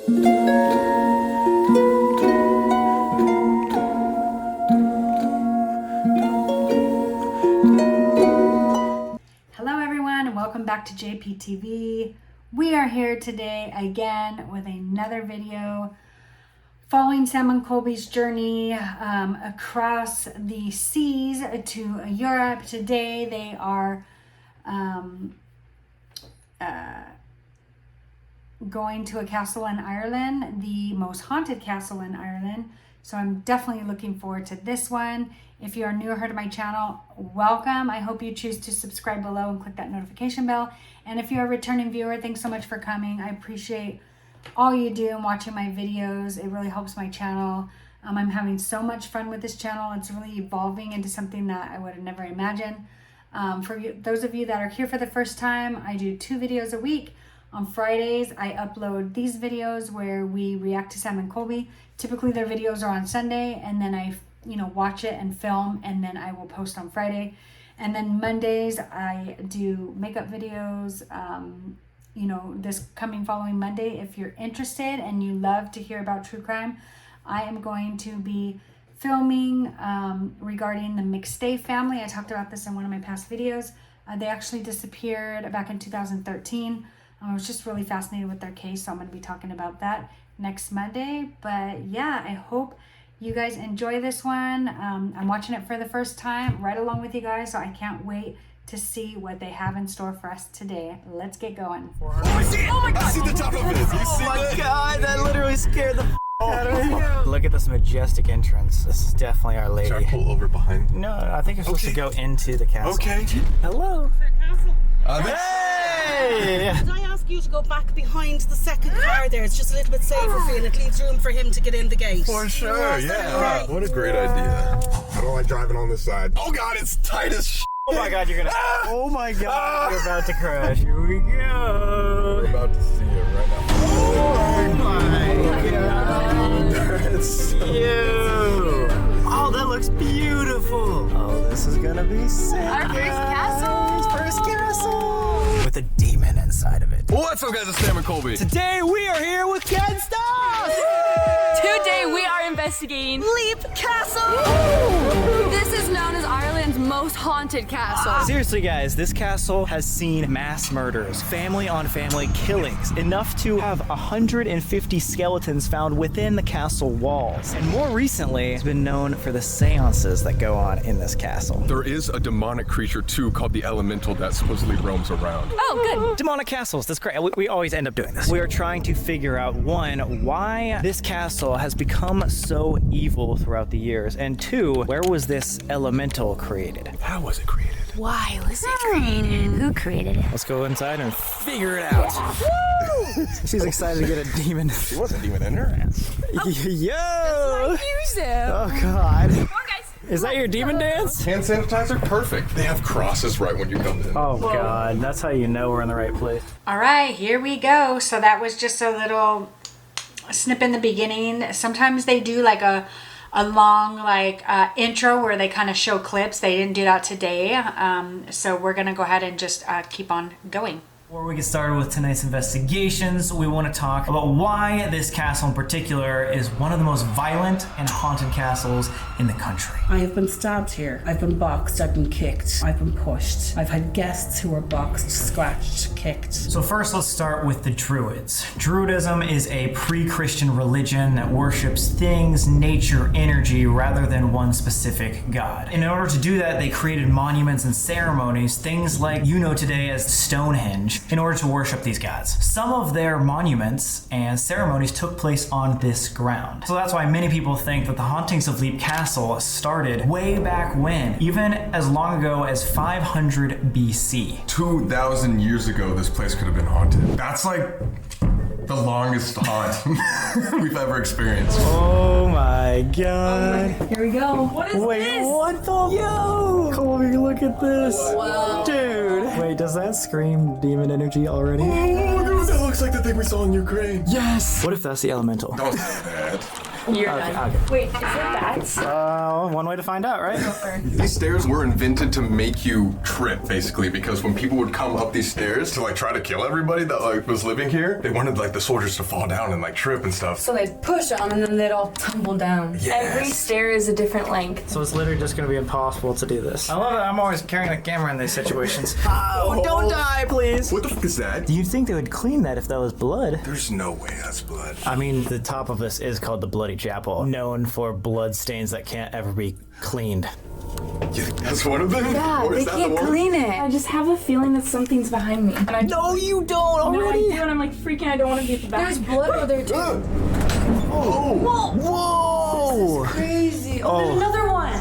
Hello everyone and welcome back to JPTV. We are here today again with another video following Sam and Colby's journey across the seas to Europe. Today they are going to a castle in Ireland, the most haunted castle in Ireland. So I'm definitely looking forward to this one. If you are new or heard of my channel, welcome. I hope you choose to subscribe below and click that notification bell. And if you're a returning viewer, thanks so much for coming. I appreciate all you do and watching my videos. It really helps my channel. I'm having so much fun with this channel. It's really evolving into something that I would have never imagined. For those of you that are here for the first time, I do 2 videos a week. On Fridays, I upload these videos where we react to Sam and Colby. Typically their videos are on Sunday, and then I watch it and film, and then I will post on Friday. And then Mondays I do makeup videos. This coming following Monday, if you're interested and you love to hear about true crime, I am going to be filming regarding the McStay family. I talked about this in one of my past videos. They actually disappeared back in 2013. I was just really fascinated with their case, so I'm going to be talking about that next Monday. But yeah, I hope you guys enjoy this one. I'm watching it for the first time right along with you guys, so I can't wait to see what they have in store for us today. Let's get going. Oh my god! I see the top of it. You see Oh my god, that literally scared the out of me. Oh. Look at this majestic entrance. This is definitely Our Lady. Should I pull over behind? No, I think you're supposed to go into the castle. Okay. Hello. Hey! Could I ask you to go back behind the second car there? It's just a little bit safer for you and it leaves room for him to get in the gate. For sure, yeah. Right. What a great idea. I don't like driving on this side. Oh god, it's tight as shit. Oh my god, you're gonna. Oh my god, you're about to crash. Here we go. We're about to see it right now. Oh my god. That's you. Oh, that looks beautiful. Oh, this is gonna be sick. Our first castle. First castle. With a demon inside of it. What's up guys, it's Sam and Colby. Today we are here with Ken Stuff. Today we are investigating Leap Castle! This is known as Ireland's most haunted castle. Seriously guys, this castle has seen mass murders, family on family killings, enough to have 150 skeletons found within the castle walls. And more recently, it's been known for the seances that go on in this castle. There is a demonic creature too called the Elemental that supposedly roams around. Oh, good. Demonic castles, that's great. We always end up doing this. We are trying to figure out, 1, why this castle has become so evil throughout the years, and 2, where was this elemental created? How was it created? Why was it created? Who created it? Let's go inside and figure it out. She's excited to get a demon. She wasn't even in her ass. Yo! Use it. Oh god. Come on, guys. Is that your demon dance? Hand sanitizer, perfect. They have crosses right when you come in. Oh god, that's how you know we're in the right place. All right, here we go. So that was just a little snip in the beginning. Sometimes they do like a long intro where they kind of show clips. They didn't do that today. So we're gonna go ahead and just keep on going. Before we get started with tonight's investigations, we want to talk about why this castle in particular is one of the most violent and haunted castles in the country. I have been stabbed here. I've been boxed. I've been kicked. I've been pushed. I've had guests who were boxed, scratched, kicked. So first let's start with the Druids. Druidism is a pre-Christian religion that worships things, nature, energy, rather than one specific god. In order to do that, they created monuments and ceremonies, things like today as Stonehenge, in order to worship these gods. Some of their monuments and ceremonies took place on this ground. So that's why many people think that the hauntings of Leap Castle started way back when, even as long ago as 500 BC. 2,000 years ago, this place could have been haunted. That's like the longest haunt we've ever experienced. Oh my god. Here we go. What is Wait, this? what the? Yo! Colby, look at this. Wow. Dude. Wait, does that scream demon energy already? Oh, that looks like the thing we saw in Ukraine. Yes! What if that's the elemental? Don't say that. You're done. Okay. Wait, is it that? One way to find out, right? These stairs were invented to make you trip, basically, because when people would come up these stairs to like try to kill everybody that like was living here, they wanted like the soldiers to fall down and like trip and stuff. So they'd push them and then they'd all tumble down. Yes. Every stair is a different length. So it's literally just going to be impossible to do this. I love it. I'm always carrying a camera in these situations. Oh, don't die, please. What the fuck is that? You'd think they would clean that if that was blood. There's no way that's blood. I mean, the top of this is called the Bloody Chapel, known for blood stains that can't ever be cleaned. You think that's one of them? Yeah, Or they is that can't the one? clean it. I just have a feeling that something's behind me. And I No, you don't and I already. do, and I'm like freaking. I don't want to be at the back. There's blood over there too. Oh! Whoa! Crazy. Oh. There's another one.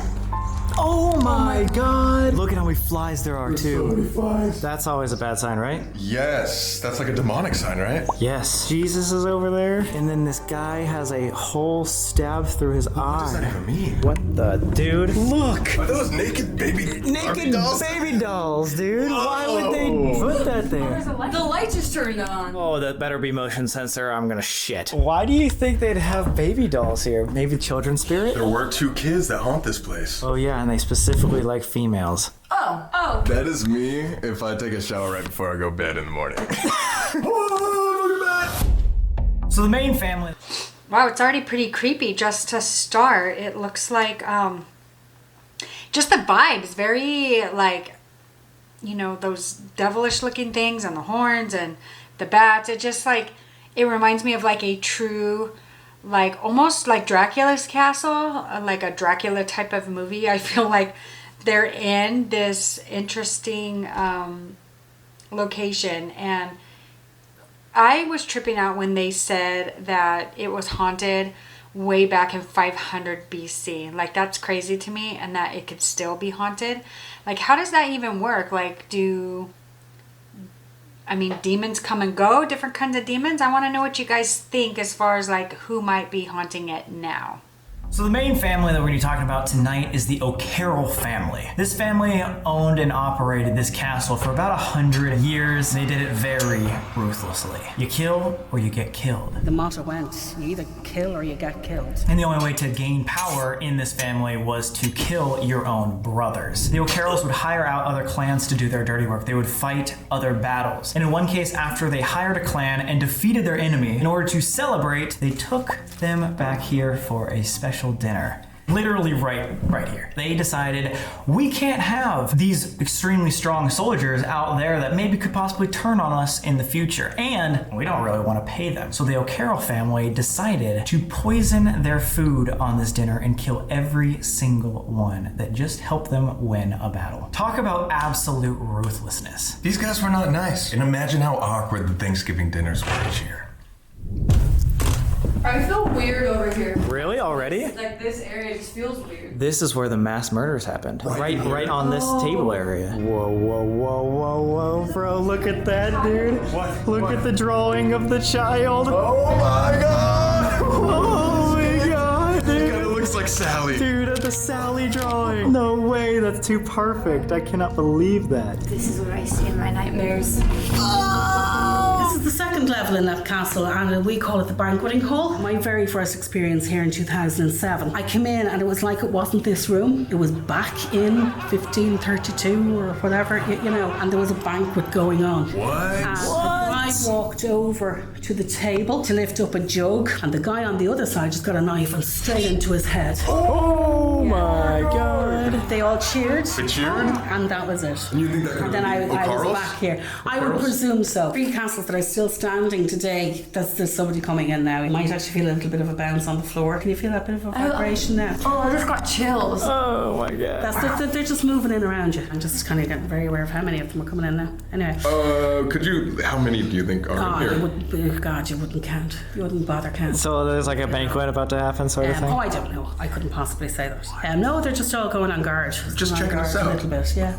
Oh my god! Look at how many flies there are, too. So many flies. That's always a bad sign, right? Yes, that's like a demonic sign, right? Yes. Jesus is over there, and then this guy has a hole stabbed through his What does that eye. even mean? What the dude? Look! Are those naked baby Naked dolls? baby dolls, dude. Why would they Oh. put that there? The light just turned on. Oh, that better be motion sensor. I'm gonna shit. Why do you think they'd have baby dolls here? Maybe children's spirit? There were 2 kids that haunt this place. Oh yeah, and they specifically like females. Oh. That is me if I take a shower right before I go bed in the morning. Oh, look at that! So the main family. Wow, it's already pretty creepy just to start. It looks like just the vibes, very like, you know, those devilish looking things and the horns and the bats. It just like, it reminds me of like a true, like almost like Dracula's castle, like a Dracula type of movie. I feel like they're in this interesting location, and I was tripping out when they said that it was haunted way back in 500 BC. Like, that's crazy to me, and that it could still be haunted. Like, how does that even work? Like, demons come and go, different kinds of demons? I want to know what you guys think as far as like who might be haunting it now. So the main family that we're going to be talking about tonight is the O'Carroll family. This family owned and operated this castle for about 100 years. They did it very ruthlessly. You kill or you get killed. The motto went, you either kill or you get killed. And the only way to gain power in this family was to kill your own brothers. The O'Carrolls would hire out other clans to do their dirty work. They would fight other battles. And in one case, after they hired a clan and defeated their enemy, in order to celebrate, they took them back here for a special dinner. Literally right here. They decided we can't have these extremely strong soldiers out there that maybe could possibly turn on us in the future, and we don't really want to pay them. So the O'Carroll family decided to poison their food on this dinner and kill every single one that just helped them win a battle. Talk about absolute ruthlessness. These guys were not nice. And imagine how awkward the Thanksgiving dinners were each year. I feel weird over here. Really? Already? Like this area just feels weird. This is where the mass murders happened. Right on this table area. Whoa, bro, look at that, dude. Look at the drawing of the child. Oh my god! Oh my god, It dude. kind of looks like Sally. Dude, the Sally drawing. No way, that's too perfect. I cannot believe that. This is what I see in my nightmares. This is the second level in that castle, and we call it the banqueting hall. My very first experience here in 2007. I came in and it was like it wasn't this room. It was back in 1532 or whatever, you know, and there was a banquet going on. What? And the bride walked over to the table to lift up a jug, and the guy on the other side just got a knife and straight into his head. Oh my god. They all cheered. They cheered? And that was it. And you think that could And then have been I was O'Carroll's? back here. I would O'Carroll's? presume so. 3 castles that are still standing today, there's somebody coming in now. You might actually feel a little bit of a bounce on the floor. Can you feel that bit of a vibration now? Oh, I just got chills. Oh my god. They're just moving in around you. I'm just kind of getting very aware of how many of them are coming in now. Anyway. How many do you think are You here? wouldn't count. You wouldn't bother counting. So there's like a banquet about to happen sort of thing? I don't know. I couldn't possibly say that. No, they're just all going on guard. Just On checking guard us a out. little bit, yeah.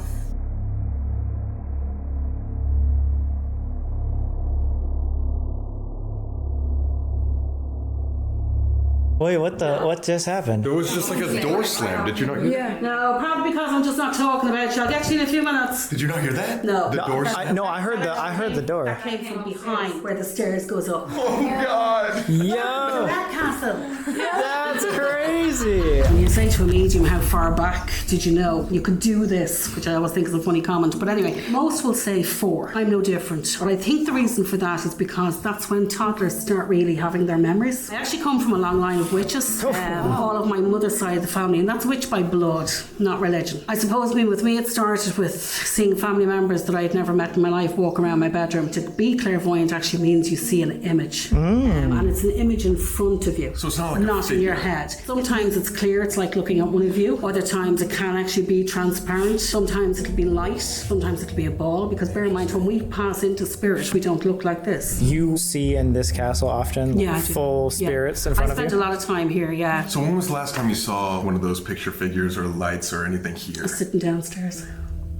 Wait, what just happened? It was just like a door slam. Did you not hear that? No, probably because I'm just not talking about you. I'll get you in a few minutes. Did you not hear that? No. The door slam? I heard the door. That came from behind where the stairs goes up. Oh god! Yo! That castle. That's crazy. When you say to a medium, how far back did you know you could do this, which I always think is a funny comment, but anyway, most will say 4. I'm no different. But I think the reason for that is because that's when toddlers start really having their memories. I actually come from a long line of witches, all of my mother's side of the family, and that's witch by blood, not religion. I suppose with me it started with seeing family members that I had never met in my life walk around my bedroom. To be clairvoyant actually means you see an image, and it's an image in front of you, So it's not like a not in your head. Sometimes it's clear, it's like looking at one of you. Other times it can actually be transparent. Sometimes it'll be light, sometimes it'll be a ball, because bear in mind, when we pass into spirit, we don't look like this. You see in this castle often Yeah, I do. full spirits in front I of spent you? a lot of time here, yeah. So when was the last time you saw one of those picture figures or lights or anything here? Sitting downstairs.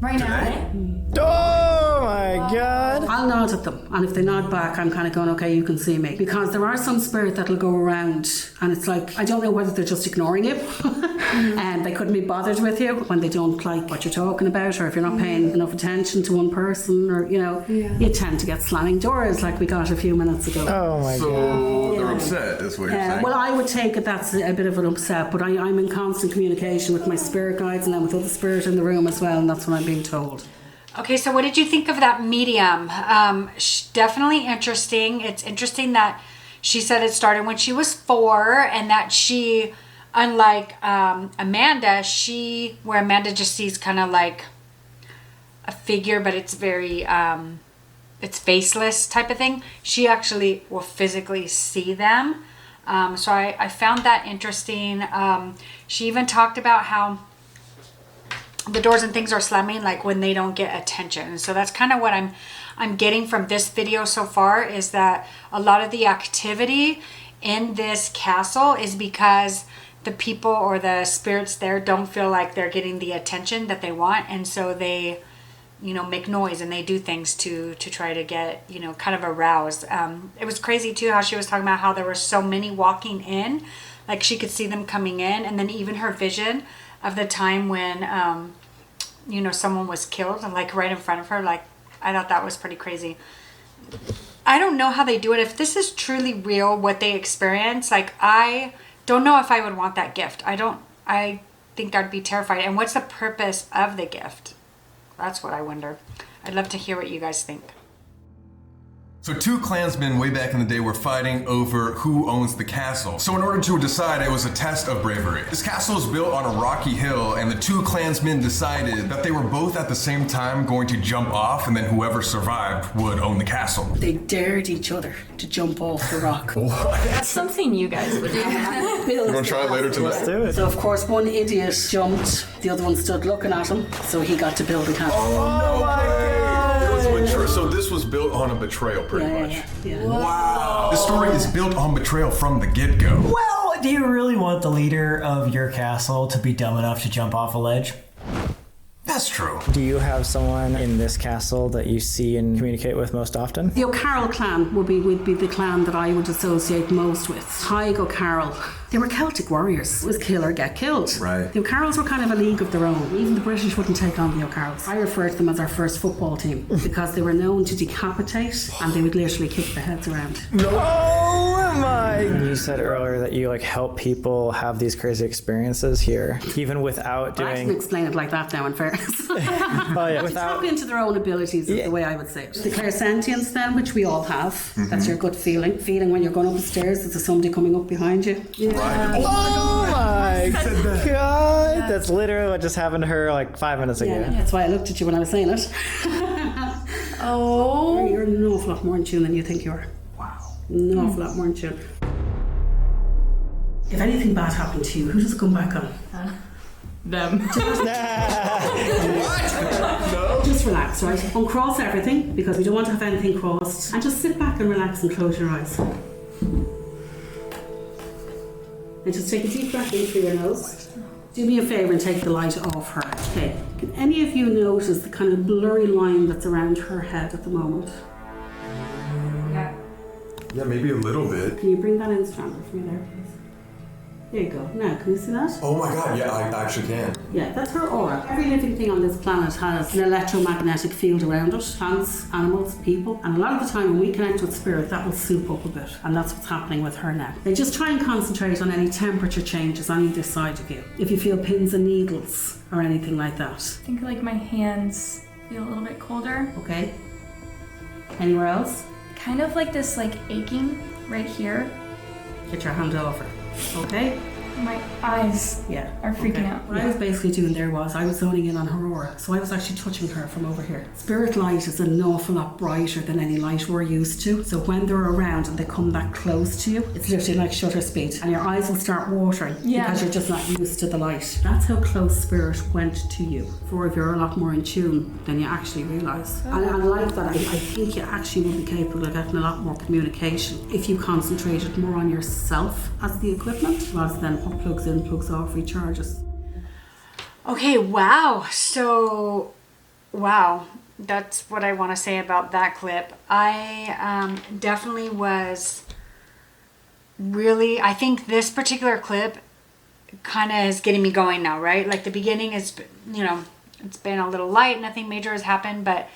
Right now. Oh my god. I'll nod at them, and if they nod back, I'm kind of going, okay, you can see me. Because there are some spirit that'll go around, and it's like, I don't know whether they're just ignoring you, and they couldn't be bothered with you when they don't like what you're talking about, or if you're not paying enough attention to one person, or, you know, you tend to get slamming doors like we got a few minutes ago. Oh my god. So they're upset, is what you're saying? Well, I would take it that's a bit of an upset, but I'm in constant communication with my spirit guides and then with other spirit in the room as well, and that's what I'm being told. Okay, so what did you think of that medium? Definitely interesting. It's interesting that she said it started when she was 4, and that she, unlike Amanda, where Amanda just sees kind of like a figure, but it's very, it's faceless type of thing. She actually will physically see them. So I found that interesting. She even talked about how the doors and things are slamming like when they don't get attention. So that's kind of what I'm getting from this video so far, is that a lot of the activity in this castle is because the people or the spirits there don't feel like they're getting the attention that they want, and so they, you know, make noise and they do things to try to get, you know, kind of aroused. It was crazy too how she was talking about how there were so many walking in, like she could see them coming in, and then even her vision of the time when you know, someone was killed and like right in front of her. Like, I thought that was pretty crazy. I don't know how they do it. If this is truly real, what they experience, like, I don't know if I would want that gift. I think I'd be terrified. And what's the purpose of the gift? That's what I wonder. I'd love to hear what you guys think. So 2 clansmen way back in the day were fighting over who owns the castle. So in order to decide, it was a test of bravery. This castle is built on a rocky hill, and the 2 clansmen decided that they were both at the same time going to jump off, and then whoever survived would own the castle. They dared each other to jump off the rock. That's something you guys would do. You want to try it later tonight? Let's do it. So of course one idiot jumped, the other one stood looking at him, so he got to build the castle. Oh my god! It was a betrayal. So this was built on a betrayal, pretty much. Yeah. Wow! This story is built on betrayal from the get-go. Well, do you really want the leader of your castle to be dumb enough to jump off a ledge? That's true. Do you have someone in this castle that you see and communicate with most often? The O'Carroll clan would be the clan that I would associate most with. Tig O'Carroll. They were Celtic warriors. It was kill or get killed. Right. The O'Carrolls were kind of a league of their own. Even the British wouldn't take on the O'Carrolls. I refer to them as our first football team because they were known to decapitate, and they would literally kick the heads around. Oh my! You said earlier that you like help people have these crazy experiences here, even without I didn't doing. explain it like that now, in fairness. Oh yeah, Tap without. into their own abilities is the way I would say it. The clairsentience then, which we all have, that's your gut feeling when you're going up the stairs, there's somebody coming up behind you. Oh my god! That's literally what just happened to her like 5 minutes ago. Yeah, that's why I looked at you when I was saying it. Oh. You're an awful lot more in tune than you think you are. Wow. An awful lot more in tune. If anything bad happened to you, who does it come back on? Them. Just relax, right? Uncross everything, because we don't want to have anything crossed. And just sit back and relax and close your eyes. And just take a deep breath in through your nose. Do me a favour and take the light off her. Okay. Can any of you notice the kind of blurry line that's around her head at the moment? Yeah, maybe a little bit. Can you bring that in stronger for me there, please? There you go. Now, can you see that? Oh my god, yeah, I actually can. Yeah, that's her aura. Every living thing on this planet has an electromagnetic field around it. Plants, animals, people. And a lot of the time when we connect with spirit, that will soup up a bit. And that's what's happening with her now. They just try and concentrate on any temperature changes on either side of you. If you feel pins and needles or anything like that. I think like my hands feel a little bit colder. Okay. Anywhere else? Kind of like this like aching right here. Get your hand over. Okay? My eyes are freaking out. What I was basically doing there was I was zoning in on her aura, so I was actually touching her from over here. Spirit light is an awful lot brighter than any light we're used to, so when they're around and they come that close to you, it's literally like shutter speed, and your eyes will start watering because you're just not used to the light. That's how close spirit went to you. For if you're a lot more in tune than you actually realise. And I like that. I think you actually would be capable of getting a lot more communication if you concentrated more on yourself as the equipment rather than what plugs in, plugs off, recharges. Okay, wow. So, wow. That's what I want to say about that clip. I definitely was really, I think this particular clip kind of is getting me going now, right? Like the beginning is, you know, it's been a little light, nothing major has happened, but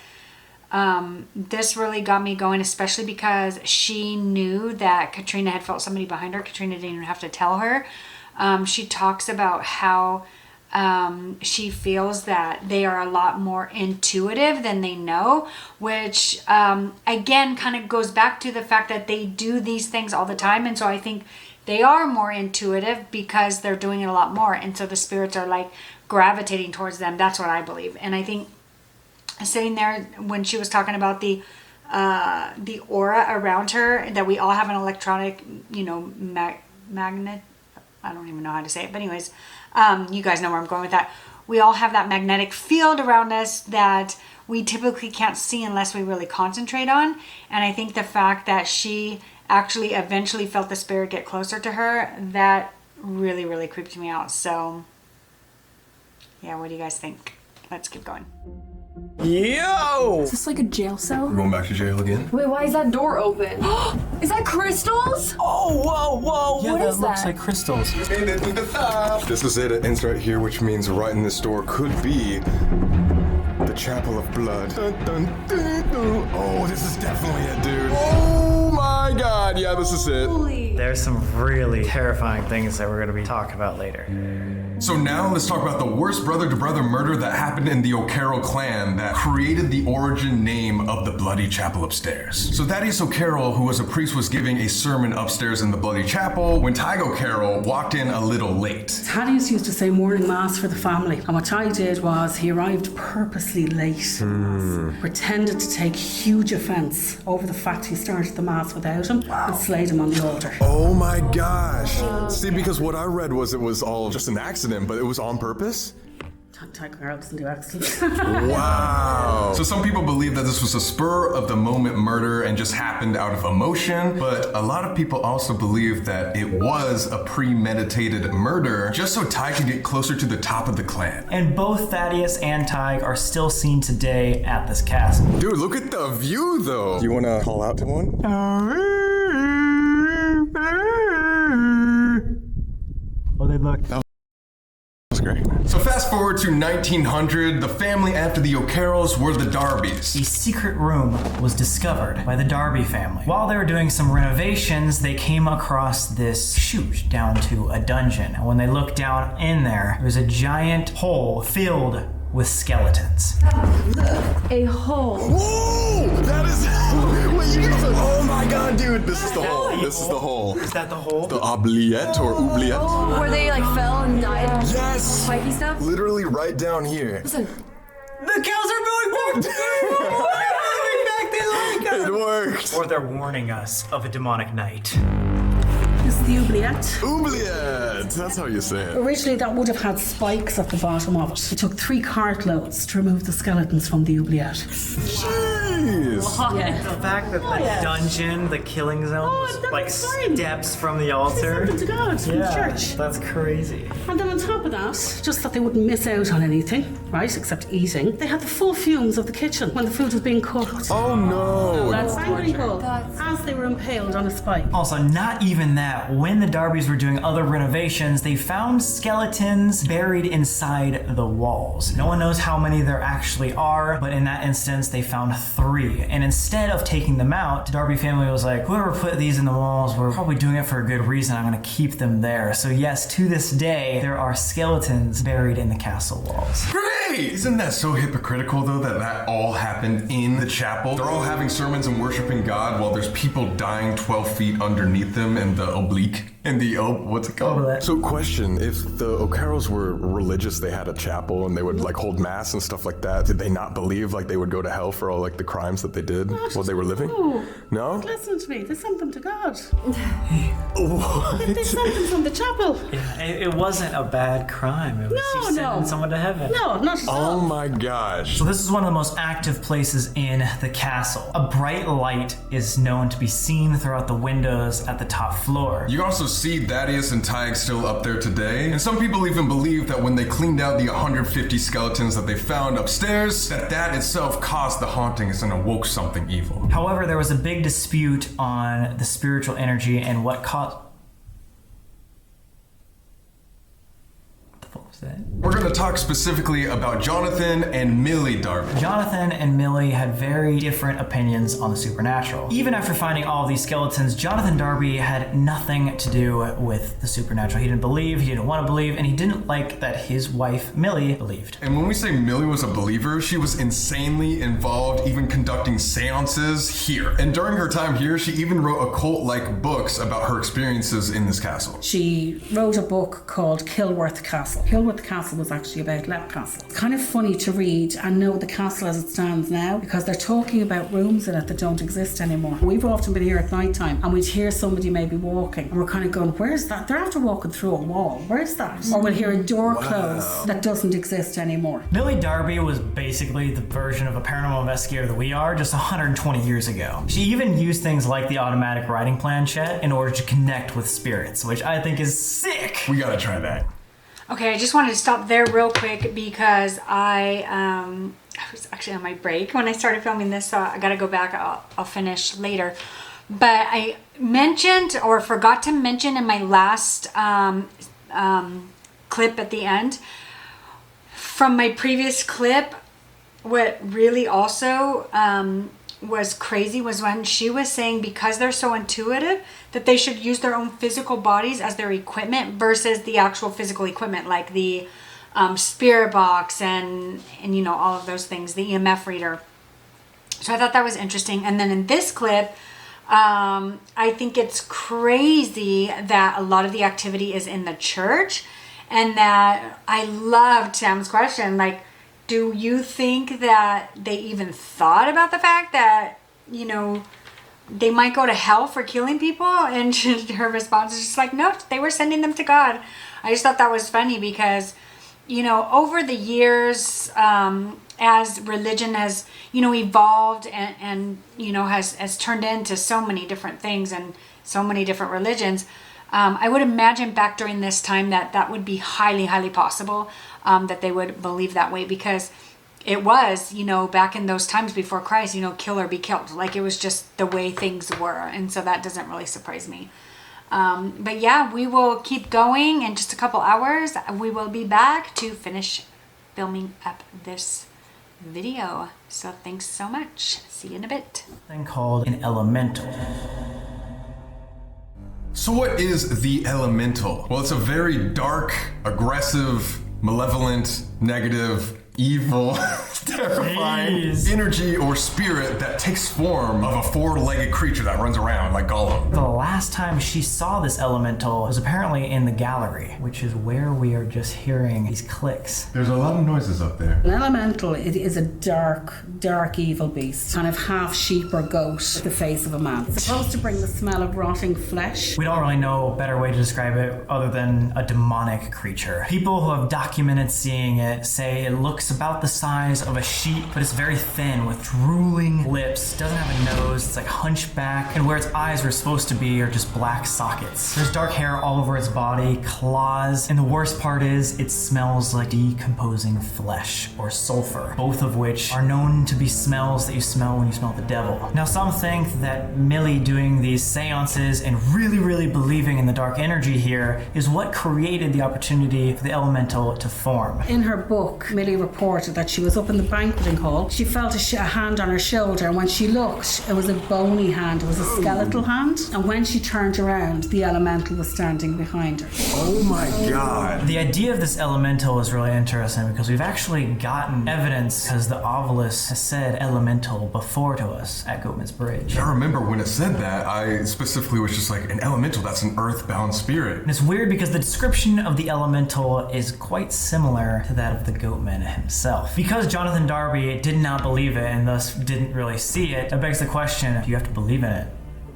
this really got me going, especially because she knew that Katrina had felt somebody behind her. Katrina didn't even have to tell her. She talks about how she feels that they are a lot more intuitive than they know, which again kind of goes back to the fact that they do these things all the time. And so I think they are more intuitive because they're doing it a lot more. And so the spirits are like gravitating towards them. That's what I believe. And I think sitting there when she was talking about the aura around her, that we all have an electronic, you know, magnet. I don't even know how to say it, but anyways, you guys know where I'm going with that. We all have that magnetic field around us that we typically can't see unless we really concentrate on. And I think the fact that she actually eventually felt the spirit get closer to her, that really, really creeped me out. So yeah, what do you guys think? Let's keep going. Yo! Is this like a jail cell? We're going back to jail again? Wait, why is that door open? Is that crystals? Oh, whoa! Yeah, What that is looks like crystals. This is it. It ends right here, which means right in this door could be the Chapel of Blood. Dun, dun, dun, dun. Oh, this is definitely it, dude. Oh my god, yeah, this is it. There's some really terrifying things that we're going to be talking about later. So now let's talk about the worst brother-to-brother murder that happened in the O'Carroll clan that created the origin name of the Bloody Chapel upstairs. So Thaddeus O'Carroll, who was a priest, was giving a sermon upstairs in the Bloody Chapel when Tig O'Carroll walked in a little late. Thaddeus used to say morning mass for the family, and what Ty did was he arrived purposely late, pretended to take huge offence over the fact he started the mass without him, and slayed him on the altar. Oh my gosh. See, because what I read was it was all just an accident, but it was on purpose? Ty O'Carroll doesn't do accidents. Wow. So some people believe that this was a spur of the moment murder and just happened out of emotion, but a lot of people also believe that it was a premeditated murder just so Ty could get closer to the top of the clan. And both Thaddeus and Tig are still seen today at this castle. Dude, look at the view though. Do you want to call out to one? Oh, they look. Great. So fast forward to 1900, the family after the O'Carrolls were the Darbys. A secret room was discovered by the Darby family. While they were doing some renovations, they came across this chute down to a dungeon. And when they looked down in there, there was a giant hole filled with skeletons. A hole. Whoa! That is... Wait, you just... Oh my god, dude. This is the hole. This is the hole. Is that the hole? The oubliette or oubliette? Oh, where they like fell and died? Yes! Spiky stuff? Literally right down here. Listen. The cows are going back! It worked! Or they're warning us of a demonic night. This is the oubliette. Oubliette! That's how you say it. Originally, that would have had spikes at the bottom of it. It took 3 cartloads to remove the skeletons from the oubliette. Jeez! The fact that the dungeon, the killing zone, was that like was fine. steps from the altar. Something to God from the church. That's crazy. And then on top of that, just that they wouldn't miss out on anything, right, except eating, they had the full fumes of the kitchen when the food was being cooked. Oh no! That's angry hole as they were impaled on a spike. Also, not even that. When the Darbys were doing other renovations, they found skeletons buried inside the walls. No one knows how many there actually are, but in that instance, they found 3. And instead of taking them out, the Darby family was like, whoever put these in the walls, we're probably doing it for a good reason. I'm going to keep them there. So yes, to this day, there are skeletons buried in the castle walls. Great! Isn't that so hypocritical though that all happened in the chapel? They're all having sermons and worshiping God while there's people dying 12 feet underneath them in the oblique. In the, what's it called? So question, if the O'Carrolls were religious, they had a chapel and they would like hold mass and stuff like that, did they not believe like they would go to hell for all like the crimes that they did while they were living? No? Listen to me, they sent them to God. What? They sent them from the chapel. Yeah, it wasn't a bad crime. It was you sending someone to heaven. No, not at all. Oh my gosh. So this is one of the most active places in the castle. A bright light is known to be seen throughout the windows at the top floor. You can also see Thaddeus and Tig still up there today, and some people even believe that when they cleaned out the 150 skeletons that they found upstairs, that itself caused the hauntings and awoke something evil. However, there was a big dispute on the spiritual energy and what caused... We're going to talk specifically about Jonathan and Millie Darby. Jonathan and Millie had very different opinions on the supernatural. Even after finding all of these skeletons, Jonathan Darby had nothing to do with the supernatural. He didn't believe, he didn't want to believe, and he didn't like that his wife, Millie, believed. And when we say Millie was a believer, she was insanely involved, even conducting seances here. And during her time here, she even wrote occult-like books about her experiences in this castle. She wrote a book called Kilworth Castle. Kilworth Castle was actually about Leap Castle. It's kind of funny to read and know the castle as it stands now because they're talking about rooms in it that don't exist anymore. We've often been here at night time and we'd hear somebody maybe walking and we're kind of going, where's that? They're after walking through a wall. Where's that? Or we'll hear a door close that doesn't exist anymore. Millie Darby was basically the version of a paranormal investigator that we are just 120 years ago. She even used things like the automatic writing planchette in order to connect with spirits, which I think is sick. We gotta try that. Okay, I just wanted to stop there real quick because I was actually on my break when I started filming this, so I gotta go back. I'll finish later. But I mentioned or forgot to mention in my last clip at the end from my previous clip, what really also was crazy was when she was saying because they're so intuitive that they should use their own physical bodies as their equipment versus the actual physical equipment like the spirit box and you know all of those things, the EMF reader. So I thought that was interesting. And then in this clip, I think it's crazy that a lot of the activity is in the church, and that I loved Sam's question, like, do you think that they even thought about the fact that, you know, they might go to hell for killing people? And her response is just like, no, they were sending them to God. I just thought that was funny because, you know, over the years, as religion has, you know, evolved and you know, has turned into so many different things and so many different religions, I would imagine back during this time that would be highly, highly possible that they would believe that way, because it was, you know, back in those times before Christ, you know, kill or be killed. Like, it was just the way things were. And so that doesn't really surprise me. But yeah, we will keep going in just a couple hours. We will be back to finish filming up this video. So thanks so much. See you in a bit. Thing called an elemental. So what is the elemental? Well, it's a very dark, aggressive, malevolent, negative, evil, terrifying energy or spirit that takes form of a four-legged creature that runs around like Gollum. The last time she saw this elemental was apparently in the gallery, which is where we are just hearing these clicks. There's a lot of noises up there. An elemental, it is a dark, dark evil beast, kind of half sheep or goat with the face of a man. It's supposed to bring the smell of rotting flesh. We don't really know a better way to describe it other than a demonic creature. People who have documented seeing it say it looks about the size of of a sheep, but it's very thin with drooling lips, doesn't have a nose, it's like hunchback, and where its eyes were supposed to be are just black sockets. There's dark hair all over its body, claws, and the worst part is it smells like decomposing flesh or sulfur, both of which are known to be smells that you smell when you smell the devil. Now some think that Millie doing these seances and really believing in the dark energy here is what created the opportunity for the elemental to form. In her book, Millie reported that she was up in the banqueting hall. She felt a hand on her shoulder, and when she looked, it was a bony hand, it was a skeletal hand. And when she turned around, the elemental was standing behind her. Oh my God. The idea of this elemental is really interesting because we've actually gotten evidence because the Ovilus has said elemental before to us at Goatman's Bridge. I remember when it said that, I specifically was just like, an elemental, that's an earthbound spirit. And it's weird because the description of the elemental is quite similar to that of the Goatman himself. Because Jonathan Darby did not believe it and thus didn't really see it, it begs the question, do you have to believe in it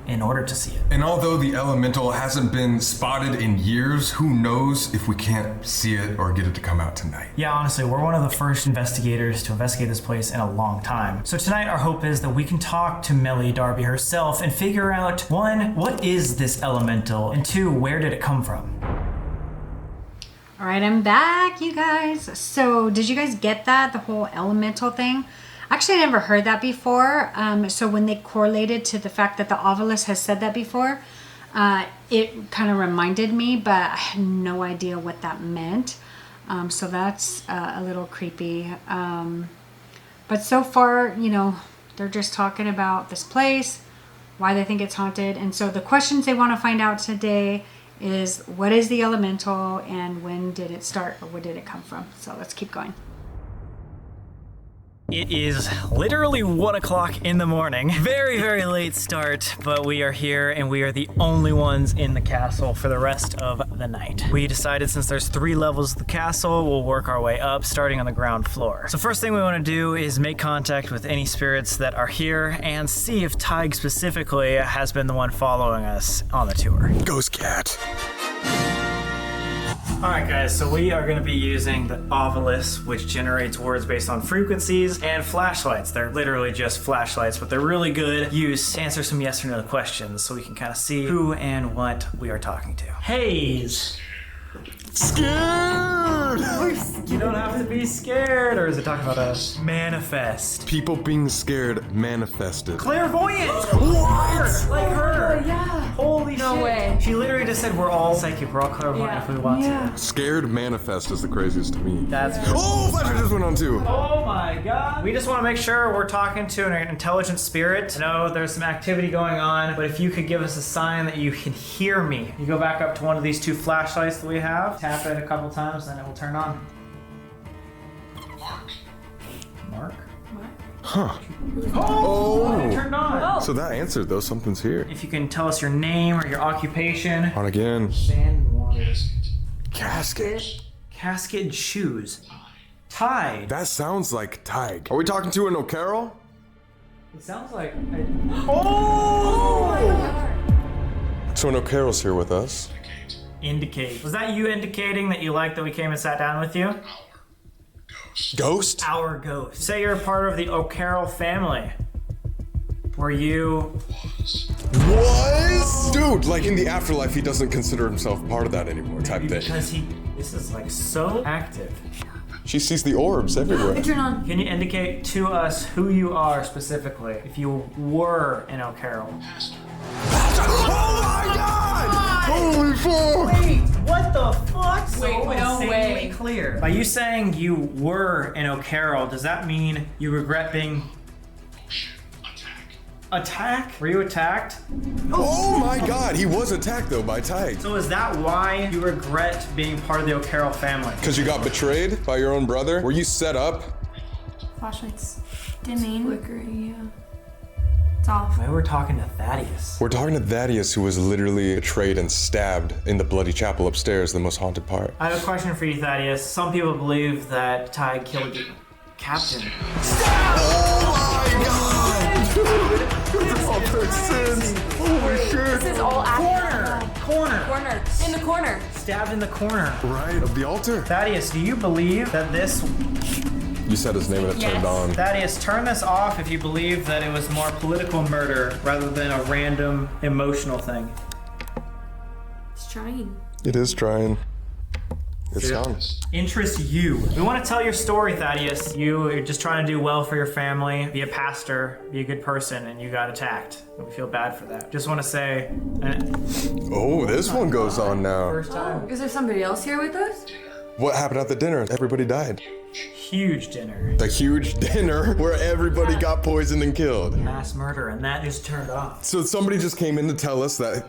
in order to see it? And although the elemental hasn't been spotted in years, who knows if we can't see it or get it to come out tonight. Yeah, honestly, we're one of the first investigators to investigate this place in a long time. So tonight our hope is that we can talk to Millie Darby herself and figure out, one, what is this elemental? And two, where did it come from? All right, I'm back, you guys. So did you guys get that, the whole elemental thing? Actually, I never heard that before. So when they correlated to the fact that the Ovilus has said that before, it kind of reminded me, but I had no idea what that meant. So that's a little creepy. But so far, you know, they're just talking about this place, why they think it's haunted. And so the questions they want to find out today is, what is the elemental and when did it start, or where did it come from? So let's keep going. It is literally 1 o'clock in the morning. Very late start, but we are here and we are the only ones in the castle for the rest of the night. We decided since there's 3 levels of the castle, we'll work our way up, starting on the ground floor. So first thing we want to do is make contact with any spirits that are here and see if Tig specifically has been the one following us on the tour. Ghost cat. Alright guys, so we are going to be using the Ovilus, which generates words based on frequencies, and flashlights. They're literally just flashlights, but they're really good use to answer some yes or no questions so we can kind of see who and what we are talking to. Haze! Scared! You don't have to be scared, or is it talking about us? Manifest. People being scared manifested. Clairvoyant! What? Like her! Yeah. Holy No shit. way. She literally just said we're all psychic, we're all clairvoyant if we want to. Scared manifest is the craziest to me. That's Oh, Fletcher just went on too. Oh my god. We just want to make sure we're talking to an intelligent spirit. I know there's some activity going on, but if you could give us a sign that you can hear me. You go back up to one of these 2 flashlights that we have, tap it a couple times, then it will turn on. Mark? Huh. Oh! It turned on! So that answered though, something's here. If you can tell us your name or your occupation. On again. Sand waters. Casket. Casket shoes. Tide. That sounds like Tig. Are we talking to an O'Carroll? It sounds like... Oh! So an O'Carroll's here with us. Indicate. Was that you indicating that you liked that we came and sat down with you? Ghost? Our ghost. Say you're a part of the O'Carroll family. Were you... Was? Dude, like in the afterlife, he doesn't consider himself part of that anymore, type thing. Because this is like so active. She sees the orbs everywhere. Turn on. Can you indicate to us who you are specifically, if you were an O'Carroll? Oh my god! Holy fuck! Wait, what the fuck? Wait, no insanely way. Clear. By you saying you were an O'Carroll, does that mean you regret being... Attack? Were you attacked? Oh my god, he was attacked though by Tig. So is that why you regret being part of the O'Carroll family? Because you got betrayed by your own brother? Were you set up? Flashlights dimming. Flickering, yeah. It's off. Maybe we're talking to Thaddeus. We're talking to Thaddeus, who was literally betrayed and stabbed in the bloody chapel upstairs, the most haunted part. I have a question for you, Thaddeus. Some people believe that Tig killed the captain. Oh my god! This all makes sense. Holy shit! This is all Corner! corner. In the corner. Stabbed in the corner. Right, of the altar. Thaddeus, do you believe that this... You said his name and it turned on. Thaddeus, turn this off if you believe that it was more political murder rather than a random emotional thing. It's trying. It is trying. It's gone. Interest you. We want to tell your story, Thaddeus. You're just trying to do well for your family, be a pastor, be a good person, and you got attacked. And we feel bad for that. Just want to say... Oh, this one goes on now. First time. Is there somebody else here with us? What happened at the dinner? Everybody died. Huge dinner. The huge dinner where everybody got poisoned and killed. Mass murder, and that just turned off. So somebody just came in to tell us that...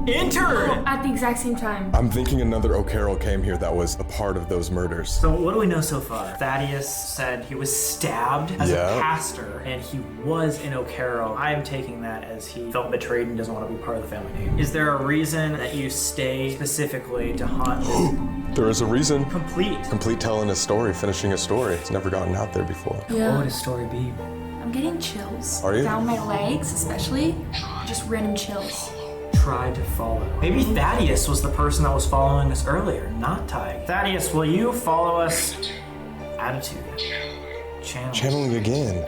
Entered! At the exact same time. I'm thinking another O'Carroll came here that was a part of those murders. So what do we know so far? Thaddeus said he was stabbed as a pastor, and he was in O'Carroll. I am taking that as he felt betrayed and doesn't want to be part of the family name. Is there a reason that you stay specifically to haunt this? There is a reason. Complete telling a story, finishing a story. It's never gotten out there before. What would his story be? I'm getting chills. Are you? Down my legs, especially. Just random chills. Try to follow. Maybe Thaddeus was the person that was following us earlier, not Ty. Thaddeus, will you follow us? Attitude. Channeling again.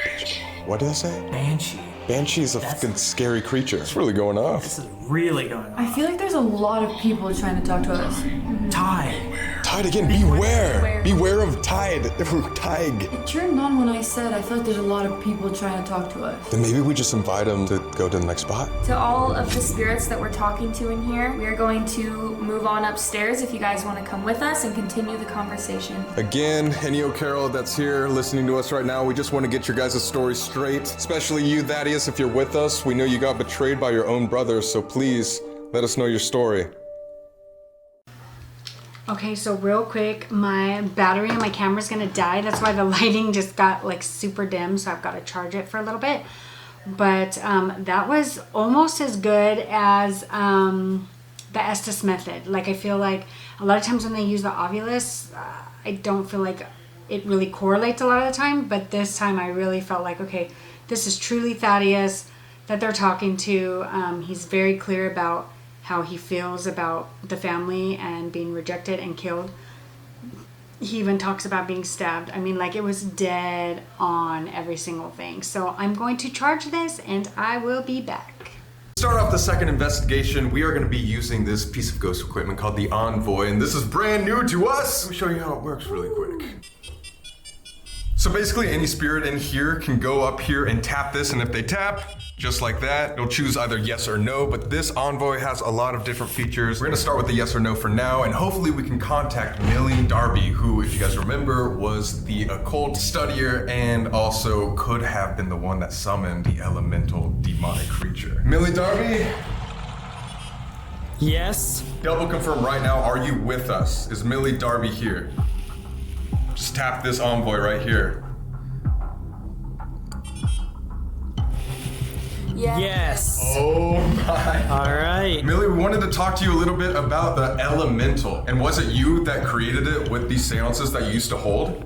What did I say? Banshee. Banshee's a fucking scary creature. It's really going off. This is really going on. I feel like there's a lot of people trying to talk to us. Ty. Tide again, beware! Beware of Tide. Tig. It turned on when I said I feel like there's a lot of people trying to talk to us. Then maybe we just invite them to go to the next spot. To all of the spirits that we're talking to in here, we are going to move on upstairs if you guys want to come with us and continue the conversation. Again, any O'Carroll that's here listening to us right now, we just want to get your guys' story straight. Especially you, Thaddeus, if you're with us. We know you got betrayed by your own brothers, so please let us know your story. Okay, so real quick, my battery on my camera's gonna die. That's why the lighting just got like super dim, so I've got to charge it for a little bit. But that was almost as good as the Estes method. Like, I feel like a lot of times when they use the Ovilus, I don't feel like it really correlates a lot of the time, but this time I really felt like, okay, this is truly Thaddeus that they're talking to. He's very clear about how he feels about the family and being rejected and killed. He even talks about being stabbed. I mean, like, it was dead on every single thing. So I'm going to charge this and I will be back. To start off the second investigation, we are going to be using this piece of ghost equipment called the Envoy, and this is brand new to us. Let me show you how it works really quick. So basically any spirit in here can go up here and tap this, and if they tap, just like that, it'll choose either yes or no, but this Envoy has a lot of different features. We're gonna start with the yes or no for now, and hopefully we can contact Millie Darby, who, if you guys remember, was the occult studier and also could have been the one that summoned the elemental demonic creature. Millie Darby? Yes? Double confirm right now, are you with us? Is Millie Darby here? Just tap this Envoy right here. Yes. Oh my. All right. Millie, we wanted to talk to you a little bit about the elemental. And was it you that created it with these seances that you used to hold?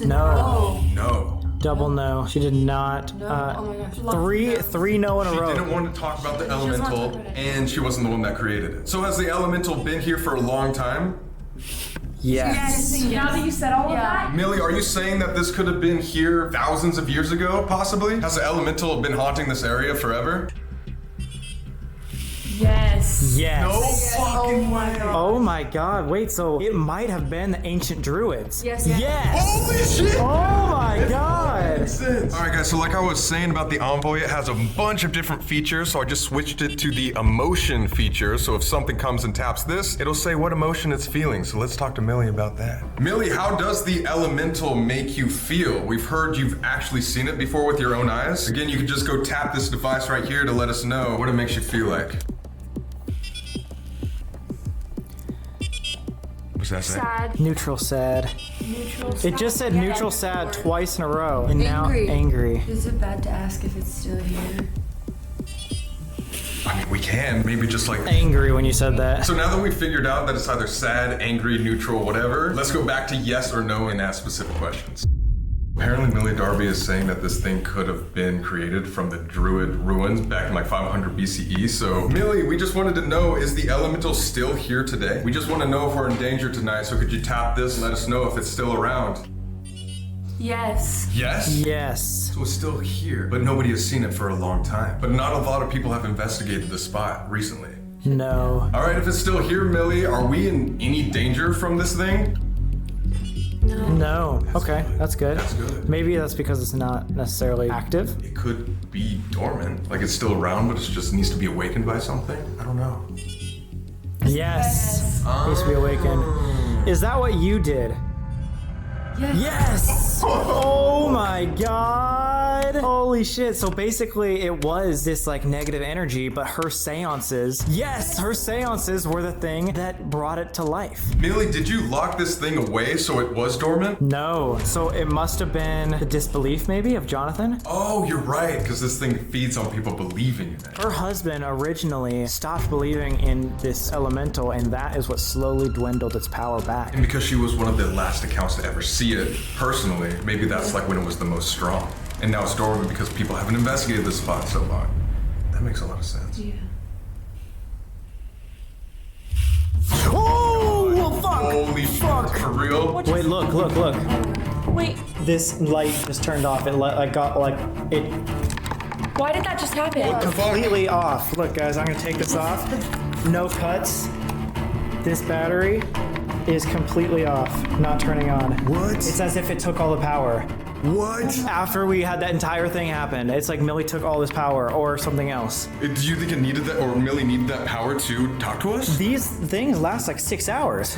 No. No. Double no. She did not. Oh my gosh. Three no in a She row. didn't want to talk about the doesn't want to elemental, talk about it. and she wasn't the one that created it. So has the elemental been here for a long time? Yes. Now that you said all of that, Millie, are you saying that this could have been here thousands of years ago, possibly? Has the elemental been haunting this area forever? yes. Yes. No fucking way. Oh my god, wait, so it might have been the ancient druids. Yes. Holy shit! Oh my god. Alright guys, so like I was saying about the Envoy, it has a bunch of different features, so I just switched it to the emotion feature, so if something comes and taps this, it'll say what emotion it's feeling, so let's talk to Millie about that. Millie, how does the elemental make you feel? We've heard you've actually seen it before with your own eyes. Again, you can just go tap this device right here to let us know what it makes you feel like. What's that say? Sad. Neutral sad. Neutral. It just said neutral sad twice in a row. And now Angry. angry. Is it bad to ask if it's still here? I mean, we can, maybe just like... Angry when you said that. So now that we figured out that it's either sad, angry, neutral, whatever, let's go back to yes or no and ask specific questions. Apparently Millie Darby is saying that this thing could have been created from the Druid ruins back in like 500 BCE. So Millie, we just wanted to know, is the elemental still here today? We just want to know if we're in danger tonight, so could you tap this and let us know if it's still around? Yes. Yes? Yes. So it's still here, but nobody has seen it for a long time. But not a lot of people have investigated the spot recently. No. All right, if it's still here, Millie, are we in any danger from this thing? No. Okay, that's good. That's good. Maybe that's because it's not necessarily active. It could be dormant, like it's still around, but it just needs to be awakened by something. I don't know. Yes. Needs to be awakened. Is that what you did? Yes! Oh my god! Holy shit. So basically it was this like negative energy, but her seances, yes, her seances were the thing that brought it to life. Millie, did you lock this thing away so it was dormant? No. So it must have been the disbelief maybe of Jonathan? Oh, you're right, because this thing feeds on people believing in it. Her husband originally stopped believing in this elemental, and that is what slowly dwindled its power back. And because she was one of the last accounts to ever see it personally, maybe that's like when it was the most strong. And now it's dormant because people haven't investigated this spot so long. That makes a lot of sense. Yeah. Oh, fuck! Holy shit, for real? Wait, look. Wait, This light just turned off. It got like it why did that just happen? completely off. Look, guys, I'm gonna take this off. No cuts. This battery is completely off, not turning on. What? It's as if it took all the power. What? After we had that entire thing happen, it's like Millie took all this power or something else. Do you think it needed that, or Millie needed that power to talk to us? These things last like 6 hours.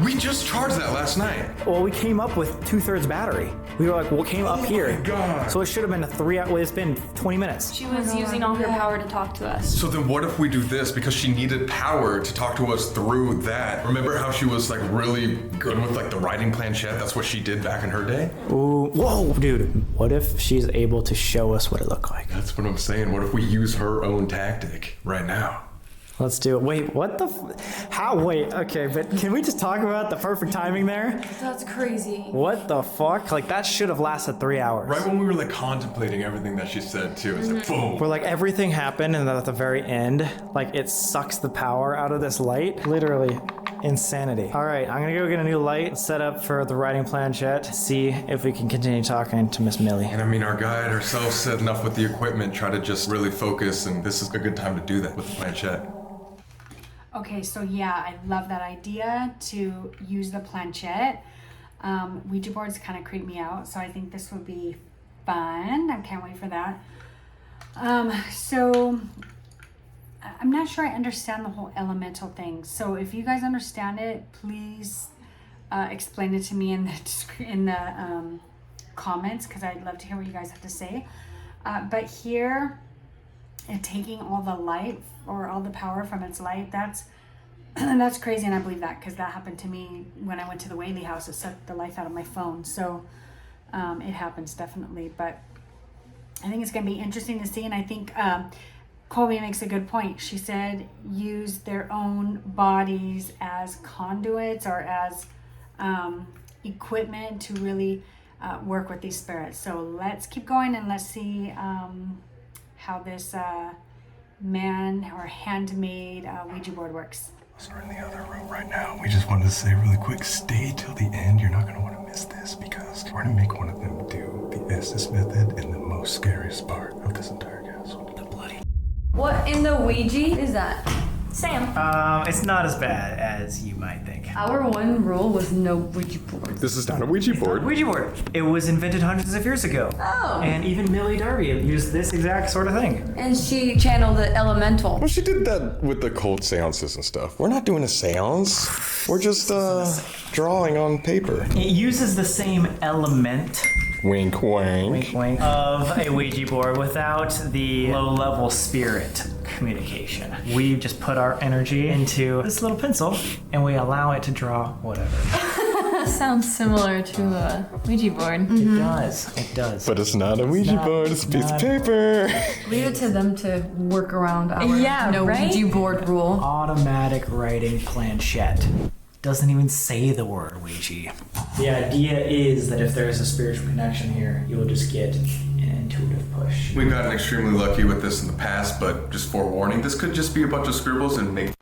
We just charged that last night. Well, we came up with 2/3 battery. We were like, well, came up here. my God. So it should have been a 3 hour, it's been 20 minutes. She was using all her power to talk to us. So then what if we do this, because she needed power to talk to us through that? Remember how she was like really good with like the writing planchette? That's what she did back in her day? Ooh, whoa, dude. What if she's able to show us what it looked like? That's what I'm saying. What if we use her own tactic right now? Let's do it. Wait, what the how? Wait, okay, but can we just talk about the perfect timing there? That's crazy. What the fuck? Like, that should have lasted 3 hours. Right when we were like contemplating everything that she said too, it's like boom. Where like everything happened and then at the very end, like it sucks the power out of this light. Literally insanity. All right, I'm gonna go get a new light set up for the writing planchette, see if we can continue talking to Miss Millie. And I mean, our guide herself said enough with the equipment, try to just really focus, and this is a good time to do that with the planchette. Okay, so yeah, I love that idea to use the planchette. Ouija boards kind of creep me out, so I think this would be fun. I can't wait for that. So I'm not sure I understand the whole elemental thing. So if you guys understand it, please explain it to me in the comments, because I'd love to hear what you guys have to say. But here, and taking all the light or all the power from its light, that's crazy, and I believe that because that happened to me when I went to the Whaley house. It sucked the life out of my phone, so it happens definitely. But I think it's going to be interesting to see, and I think Colby makes a good point. She said use their own bodies as conduits or as equipment to really work with these spirits. So let's keep going and let's see how this man or handmade Ouija board works. We're in the other room right now. We just wanted to say really quick, stay till the end. You're not going to want to miss this because we're going to make one of them do the Estes method in the most scariest part of this entire castle. The bloody... What in the Ouija is that? Sam. It's not as bad as you might think. Our one rule was no Ouija boards. This is not a Ouija board. Ouija board. It was invented hundreds of years ago. Oh. And even Millie Darby used this exact sort of thing. And she channeled the elemental. Well, she did that with the cold seances and stuff. We're not doing a seance. We're just drawing on paper. It uses the same element, Wink, wink. wink wink, of a Ouija board without the low-level spirit communication. We just put our energy into this little pencil and we allow it to draw whatever. That sounds similar to a Ouija board. It does. It does. But it's not a Ouija board, it's a piece of paper. Leave it to them to work around our Yeah, no right? Ouija board rule. Automatic writing planchette. doesn't even say the word Ouija. The idea is that if there is a spiritual connection here, you will just get an intuitive push. We've gotten extremely lucky with this in the past, but just forewarning, this could just be a bunch of scribbles and make.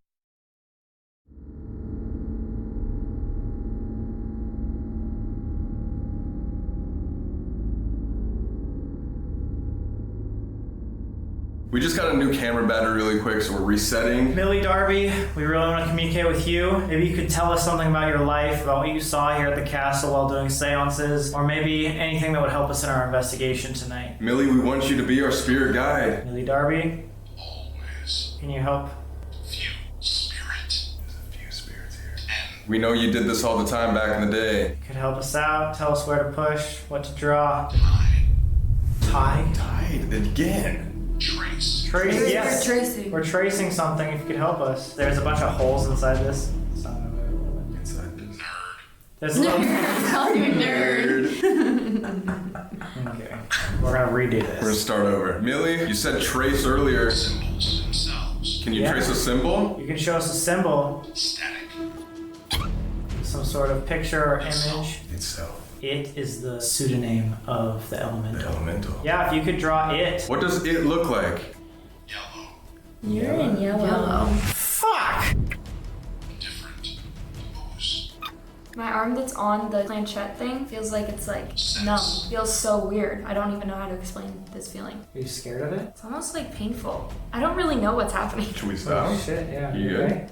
We just got a new camera battery really quick, so we're resetting. Millie Darby, we really want to communicate with you. Maybe you could tell us something about your life, about what you saw here at the castle while doing seances, or maybe anything that would help us in our investigation tonight. Millie, we want you to be our spirit guide. Millie Darby, Always. can you help? Few spirit. There's a few spirits here. We know you did this all the time back in the day. Could help us out, tell us where to push, what to draw. Tide. Tide? Again. Trace. Trace, yes. We're tracing. We're tracing something, if you could help us. There's a bunch of holes inside this. It's not gonna move a little bit. Inside this. There's a little... Call you nerd. Okay, we're gonna redo We're gonna this. start over. Millie, you said trace earlier. Symbols themselves. Can you Yeah. trace a symbol? You can show us a symbol, Static. some sort of picture or image. Itself. It is the pseudonym of the The elemental. elemental. Yeah, if you could draw it. What does it look like? Yellow. You're in yellow. Fuck! Different. Ooze. My arm that's on the planchette thing feels like it's like numb. Feels so weird. I don't even know how to explain this feeling. Are you scared of it? It's almost like painful. I don't really know what's happening. Should we stop? Oh shit, yeah. You good? Okay.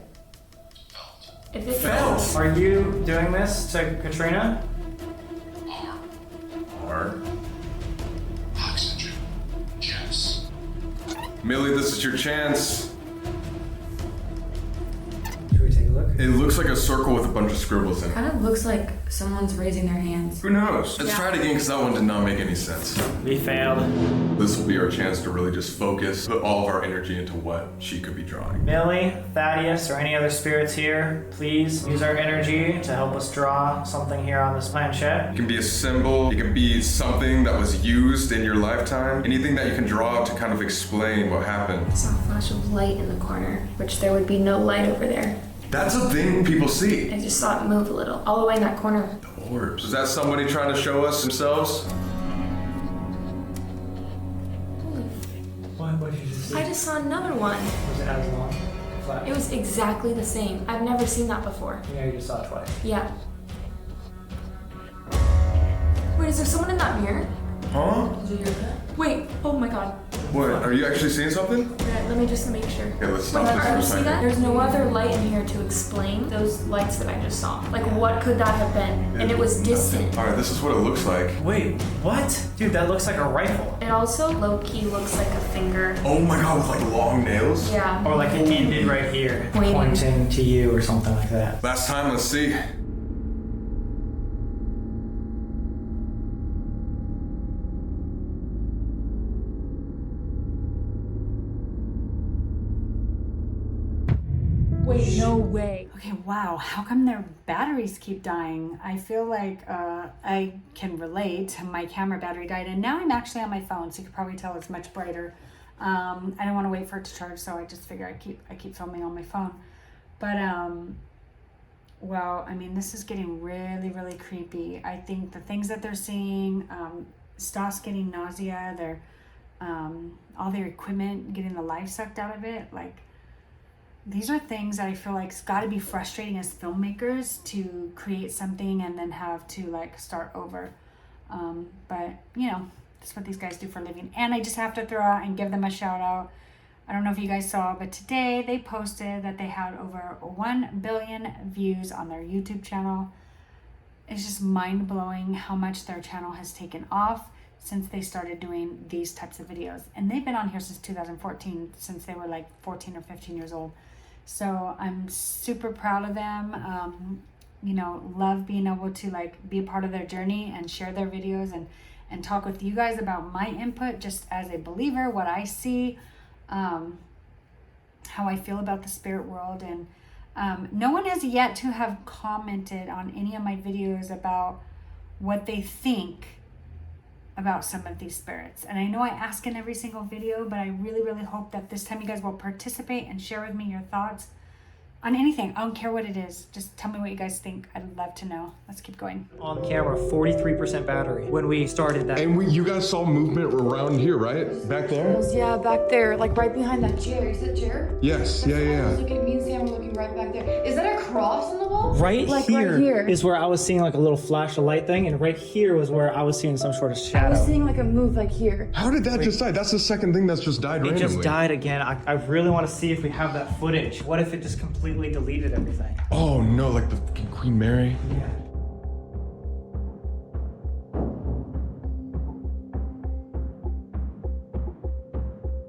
Felt. If it Felt. Are you doing this to Katrina? R. Or Oxygen. Yes. Millie, this is your chance. Should we take a look? It looks like a circle with a bunch of scribbles in it. Kind of looks like someone's raising their hands. Who knows? Let's try it again because that one did not make any sense. We failed. This will be our chance to really just focus, put all of our energy into what she could be drawing. Millie, Thaddeus, or any other spirits here, please use our energy to help us draw something here on this planchette. It can be a symbol, it can be something that was used in your lifetime, anything that you can draw to kind of explain what happened. I saw a flash of light in the corner, which there would be no light over there. That's a thing people see. I just saw it move a little, all the way in that corner. The orbs. Is that somebody trying to show us themselves? What did you just see? I just saw another one. Was it as long? Flat? It was exactly the same. I've never seen that before. Yeah, you just saw it twice. Yeah. Wait, is there someone in that mirror? Huh? Wait, oh my god. What? Are you actually seeing something? Alright, let me just make sure. Okay, let's Wait, stop this for a you see second. that? There's no other light in here to explain those lights that I just saw. Like, what could that have been? And it was distant. Alright, this is what it looks like. Wait, what? Dude, that looks like a rifle. It also low-key looks like a finger. Oh my god, with like long nails? Yeah. Or like it ended right here, Pointing. pointing to you or something like that. Last time, let's see. Wait, no way. Okay, wow. How come their batteries keep dying? I feel like I can relate. My camera battery died, and now I'm actually on my phone, so you can probably tell it's much brighter. I don't want to wait for it to charge, so I just figure I keep filming on my phone. But well, I mean, this is getting really, really creepy. I think the things that they're seeing, Stas getting nausea, their all their equipment getting the life sucked out of it, like. These are things that I feel like it's got to be frustrating as filmmakers to create something and then have to like start over. But you know, that's what these guys do for a living. And I just have to throw out and give them a shout out. I don't know if you guys saw, but today they posted that they had over 1 billion views on their YouTube channel. It's just mind blowing how much their channel has taken off since they started doing these types of videos. And they've been on here since 2014, since they were like 14 or 15 years old. So I'm super proud of them. You know, love being able to like be a part of their journey and share their videos and talk with you guys about my input just as a believer, what I see, how I feel about the spirit world. And no one has yet to have commented on any of my videos about what they think about some of these spirits. And I know I ask in every single video, but I really, really hope that this time you guys will participate and share with me your thoughts, On anything. I don't care what it is. Just tell me what you guys think. I'd love to know. Let's keep going. On camera, 43% battery when we started that. And you guys saw movement around here, right? Back there? Yeah, back there, like right behind that chair. Is that chair? Yes, yeah. Look at me and Sam, we're looking right back there. Is that a cross on the wall? Right like here right here is where I was seeing like a little flash of light thing, and right here was where I was seeing some sort of I shadow. was seeing like a move like here. How did that just die? That's the second thing that's just died It randomly. just died again. I really want to see if we have that footage. What if it just completely deleted everything? Oh no, like the fucking Queen Mary. Yeah.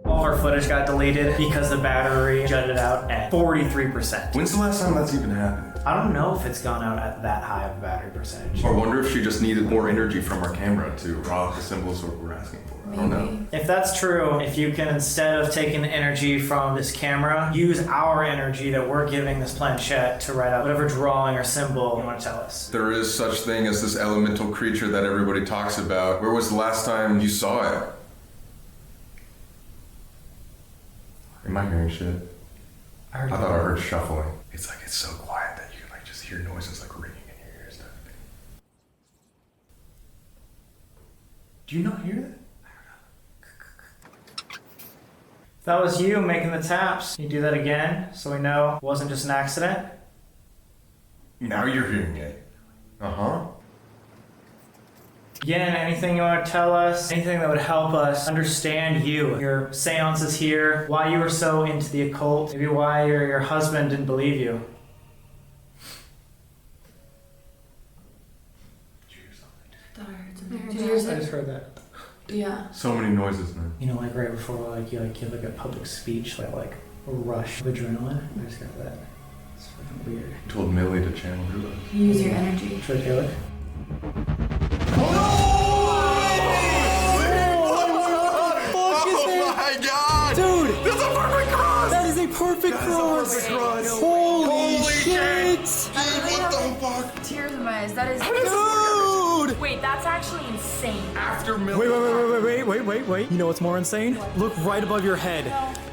All our footage got deleted because the battery jutted out at 43%. When's the last time that's even happened? I don't know if it's gone out at that high of a battery percentage. I wonder if she just needed more energy from our camera to draw out the symbols what we're asking for. I don't know. If that's true, if you can, instead of taking the energy from this camera, use our energy that we're giving this planchette to write out whatever drawing or symbol you want to tell us. There is such thing as this elemental creature that everybody talks about. Where was the last time you saw it? Am I hearing shit? I thought I heard shuffling. It's like it's so quiet that you can like just hear noises like ringing in your ears. Do you not hear that? If that was you making the taps, can you do that again so we know it wasn't just an accident? Now you're hearing it. Uh-huh. Again, anything you want to tell us, anything that would help us understand you, your seances here, why you were so into the occult, maybe why your husband didn't believe you. Did you hear I something? just heard that. Yeah. So many noises, man. You know, like right before you give like a public speech, like a rush of adrenaline. I just got that. It's fucking weird. I told Millie to channel her. Use your energy. Should I kill it? Oh my god! Dude! That's a perfect cross! That is a perfect cross! Holy shit! What the fuck? Tears in my eyes. That is. Dude! Wait, that's actually insane. After Millie. Wait. You know what's more insane? Look right above your head.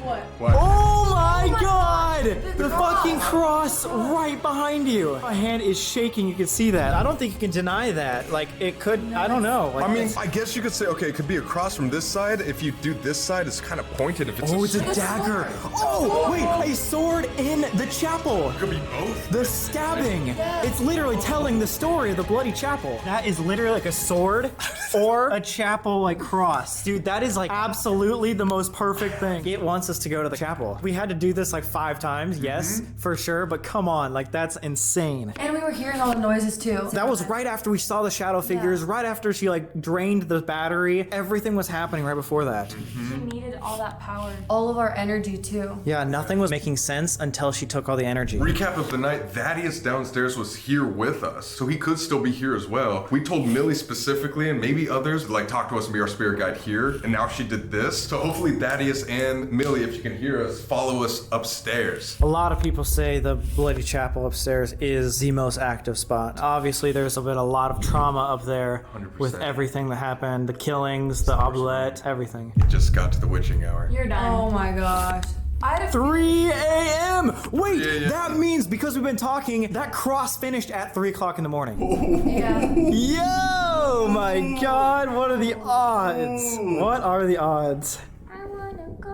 What? Oh my god! The fucking cross right behind you. My hand is shaking, you can see that. I don't think you can deny that. Like, it could, I don't know. Like, I mean, I guess you could say, okay, it could be a cross from this side. If you do this side, it's kind of pointed. If it's oh, it's a dagger. Oh, wait, a sword in the chapel. It could be both. The stabbing. It's literally telling the story of the bloody chapel. That is literally like a sword or a chapel like cross. Dude, that is like absolutely the most perfect thing. It wants us to go to the chapel. We had to do this like 5 times, yes, for sure, but come on, like that's insane. And we were hearing all the noises too. That was right after we saw the shadow figures, right after she like drained the battery. Everything was happening right before that. She needed all that power. All of our energy too. Yeah, nothing was making sense until she took all the energy. Recap of the night, Thaddeus downstairs was here with us, so he could still be here as well. We told Millie specifically, and maybe others, like talk to us and be our spirit guide here, and now she did this. So hopefully Thaddeus and Millie, if you can hear us, follow us upstairs. A lot of people say the Bloody Chapel upstairs is the most active spot. Obviously, there's been a lot of trauma up there 100%. with everything that happened, the killings, the oblette, everything. It just got to the witching hour. You're done. Oh my gosh. I had a 3 a.m. Wait, Yeah. that means because we've been talking, that cross finished at 3 o'clock in the morning. yeah. Yo, my God, what are the odds? What are the odds? I wanna go.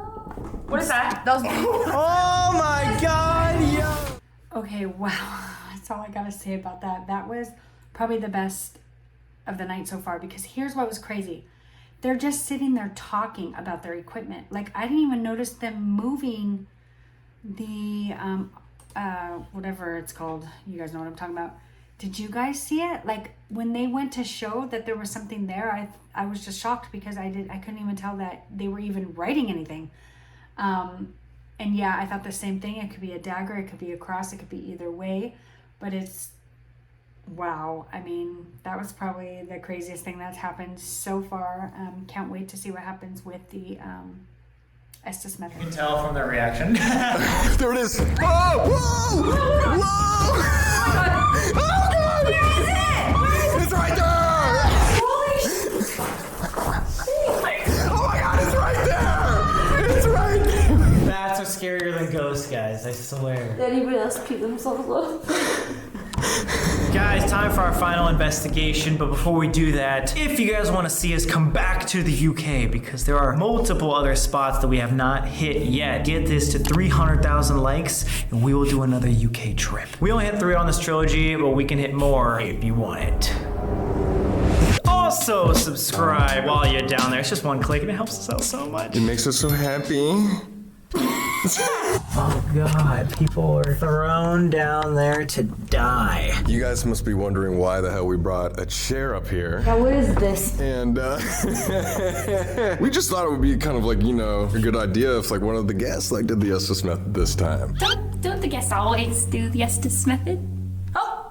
What is that? That was Oh my God, yo. Okay, wow. That's all I gotta say about that. That was probably the best of the night so far, because here's what was crazy. They're just sitting there talking about their equipment. Like, I didn't even notice them moving the, whatever it's called. You guys know what I'm talking about. Did you guys see it? Like, when they went to show that there was something there, I was just shocked because I couldn't even tell that they were even writing anything. And yeah, I thought the same thing. It could be a dagger, it could be a cross, it could be either way. But it's, wow. I mean, that was probably the craziest thing that's happened so far. Can't wait to see what happens with the Estes method. You can tell from their reaction. There it is. Whoa! Whoa! Whoa! Oh God! Where is it? Where is it? It's right there! Holy shit. Oh my God! It's right there! It's right there! That's a scarier than ghosts, guys. I swear. Anybody else pee themselves off? Guys, time for our final investigation, but before we do that, if you guys want to see us come back to the UK, because there are multiple other spots that we have not hit yet, get this to 300,000 likes, and we will do another UK trip. We only hit 3 on this trilogy, but we can hit more if you want it. Also, subscribe while you're down there. It's just one click, and it helps us out so much. It makes us so happy. Oh God, people are thrown down there to die. You guys must be wondering why the hell we brought a chair up here. Now what is this? And we just thought it would be kind of like, you know, a good idea if like one of the guests like did the Estes method this time. Don't the guests always do the Estes method? Oh!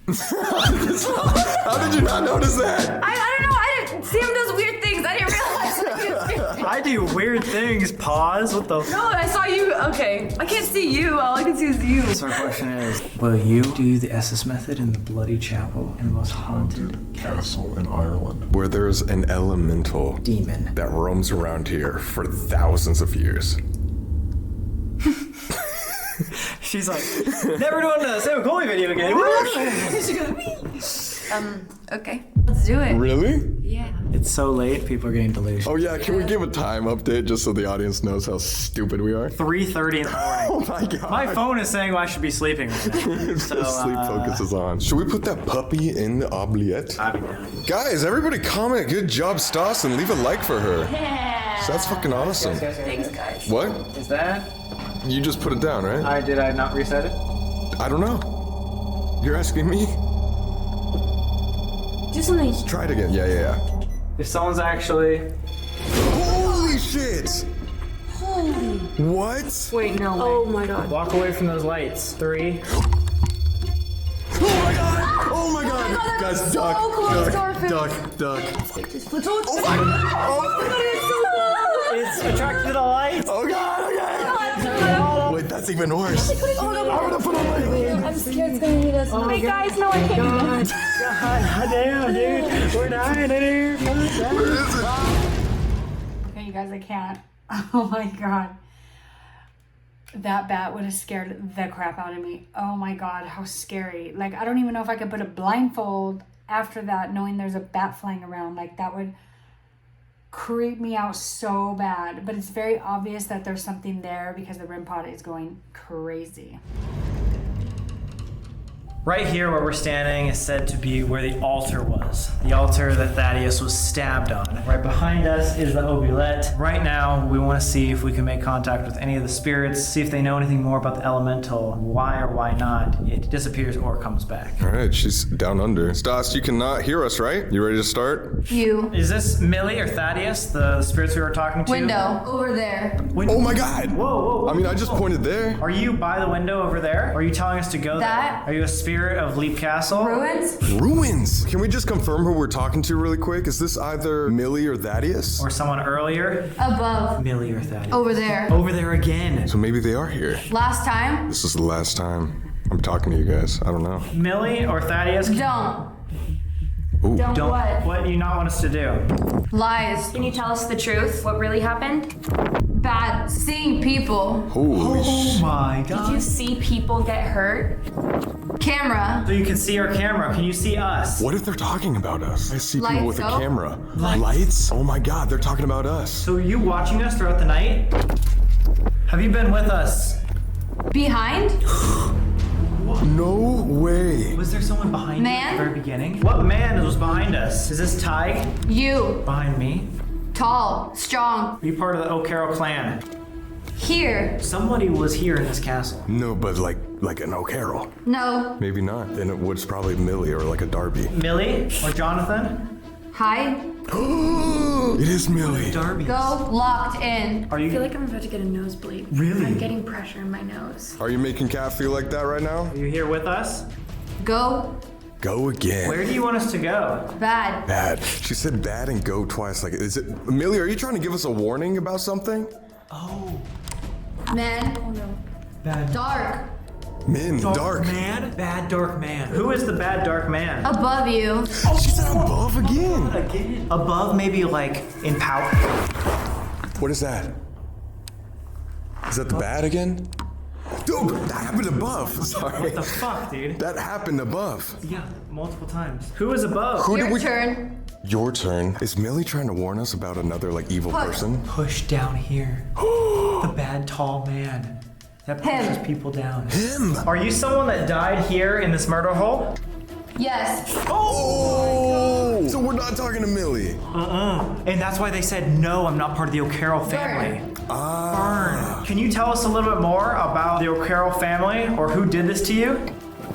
How did you not notice that? I don't know. Sam does weird things. I didn't realize that he was weird. I do weird things. Pause. What the? No, I saw you. Okay. I can't see you. All I can see is you. So our question is, will you do the Estes method in the Bloody Chapel in the most haunted Castle in Ireland, where there's an elemental demon that roams around here for thousands of years. She's like, never doing the Sam Colby video again. Okay. Let's do it. Really? Yeah. It's so late, people are getting delusional. Oh yeah, can we give a time update just so the audience knows how stupid we are? 3:30 in the morning. Oh my god. My phone is saying I should be sleeping right now. So, sleep focus is on. Should we put that puppy in the oubliette? I'll be down. Guys, everybody comment good job Stas and leave a like for her. Yeah. So that's fucking awesome. Thanks, guys. What? Is that? You just put it down, right? Did I not reset it? I don't know. You're asking me? Do something. Try it again. Yeah. If someone's actually... Holy shit! Holy. What? Wait, no way. Oh my god. Walk away from those lights. 3. Oh my god! Oh my god! Guys, so duck, close to our duck, face. duck. Oh my god! Oh, It's attracted to the lights. oh god, okay! Wait, that's even worse. Oh, no, I'm gonna put on my hood. I'm scared it's gonna hit us. Wait, guys, no, I can't. God damn, dude. We're dying in here. Where is it? Okay, you guys, I can't. Oh my god. That bat would have scared the crap out of me. Oh my god, how scary. Like, I don't even know if I could put a blindfold after that, knowing there's a bat flying around. Like, that would creep me out so bad. But it's very obvious that there's something there because the REM pod is going crazy. Right here where we're standing is said to be where the altar was. The altar that Thaddeus was stabbed on. Right behind us is the oubliette. Right now, we want to see if we can make contact with any of the spirits, see if they know anything more about the elemental, why or why not it disappears or comes back. All right, she's down under. Stas, you cannot hear us, right? You ready to start? You. Is this Millie or Thaddeus, the spirits we were talking to? Window. Over there. Oh my god! Whoa. I mean, I just pointed there. Are you by the window over there? Or are you telling us to go That? there? Are you a spirit of Leap Castle? Ruins? Ruins! Can we just confirm who we're talking to really quick? Is this either Millie or Thaddeus? Or someone earlier? Above. Millie or Thaddeus? Over there. Over there again. So maybe they are here. Last time? This is the last time I'm talking to you guys. I don't know. Millie or Thaddeus? Don't. Ooh. Don't what? What do you not want us to do? Lies. Can you tell us the truth? What really happened? Bad. Seeing people. Holy Oh my Did you god. see people get hurt? Camera. So you can see our camera. Can you see us? What if they're talking about us? I see people Lights, with a go. camera. Lights? Oh my god, they're talking about us. So are you watching us throughout the night? Have you been with us? Behind? No way. Was there someone behind you Man? at the very beginning? What man was behind us? Is this Ty? You. Behind me? Tall. Strong. Are you part of the O'Carroll clan? Here. Somebody was here in this castle. No, but like an O'Carroll. No. Maybe not. Then it was probably Millie or like a Darby. Millie or Jonathan? Hide. It is Millie. Darby. Go. Locked in. Are I feel you like I'm about to get a nosebleed. Really? I'm getting pressure in my nose. Are you making Kat feel like that right now? are you here with us? Go. Go again. Where do you want us to go? Bad. Bad. She said bad and go twice. Like, is it Millie? Are you trying to give us a warning about something? Oh. Men. Oh no. Bad Dark. Dark. man? Bad dark man. Who is the bad dark man? Above you. She said above again. Above, maybe like in power. What is that? Is that the bat again? Dude, that happened above. Sorry. What the fuck, dude? That happened above. Yeah, multiple times. Who is above? Who did Your we? turn. Your turn. Is Millie trying to warn us about another like evil person? Push down here. The bad tall man that pushes people down. Him. Are you someone that died here in this murder hole? Yes. Oh! So we're not talking to Millie. And that's why they said, no, I'm not part of the O'Carroll family. Burn. Can you tell us a little bit more about the O'Carroll family or who did this to you?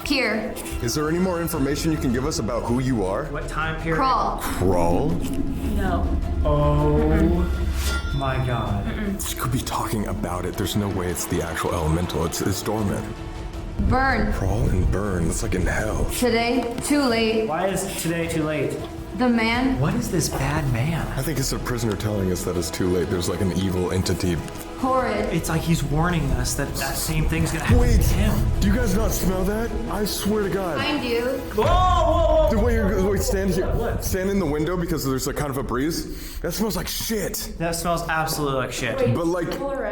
Here. Is there any more information you can give us about who you are? What time period? Crawl. Crawl? No. Oh my god. She could be talking about it. There's no way it's the actual elemental. It's dormant. Burn. Crawl and burn. That's like in hell. Today, too late. Why is today too late? The man. What is this bad man? I think it's a prisoner telling us that it's too late. There's like an evil entity. Horrid. It's like he's warning us that that same thing's gonna happen Wait, to him. do you guys not smell that? I swear to God. Find you. Whoa, whoa, whoa. Dude, wait, stand here. Stand in the window because there's a kind of a breeze. That smells like shit. That smells absolutely like shit. But like, Pull her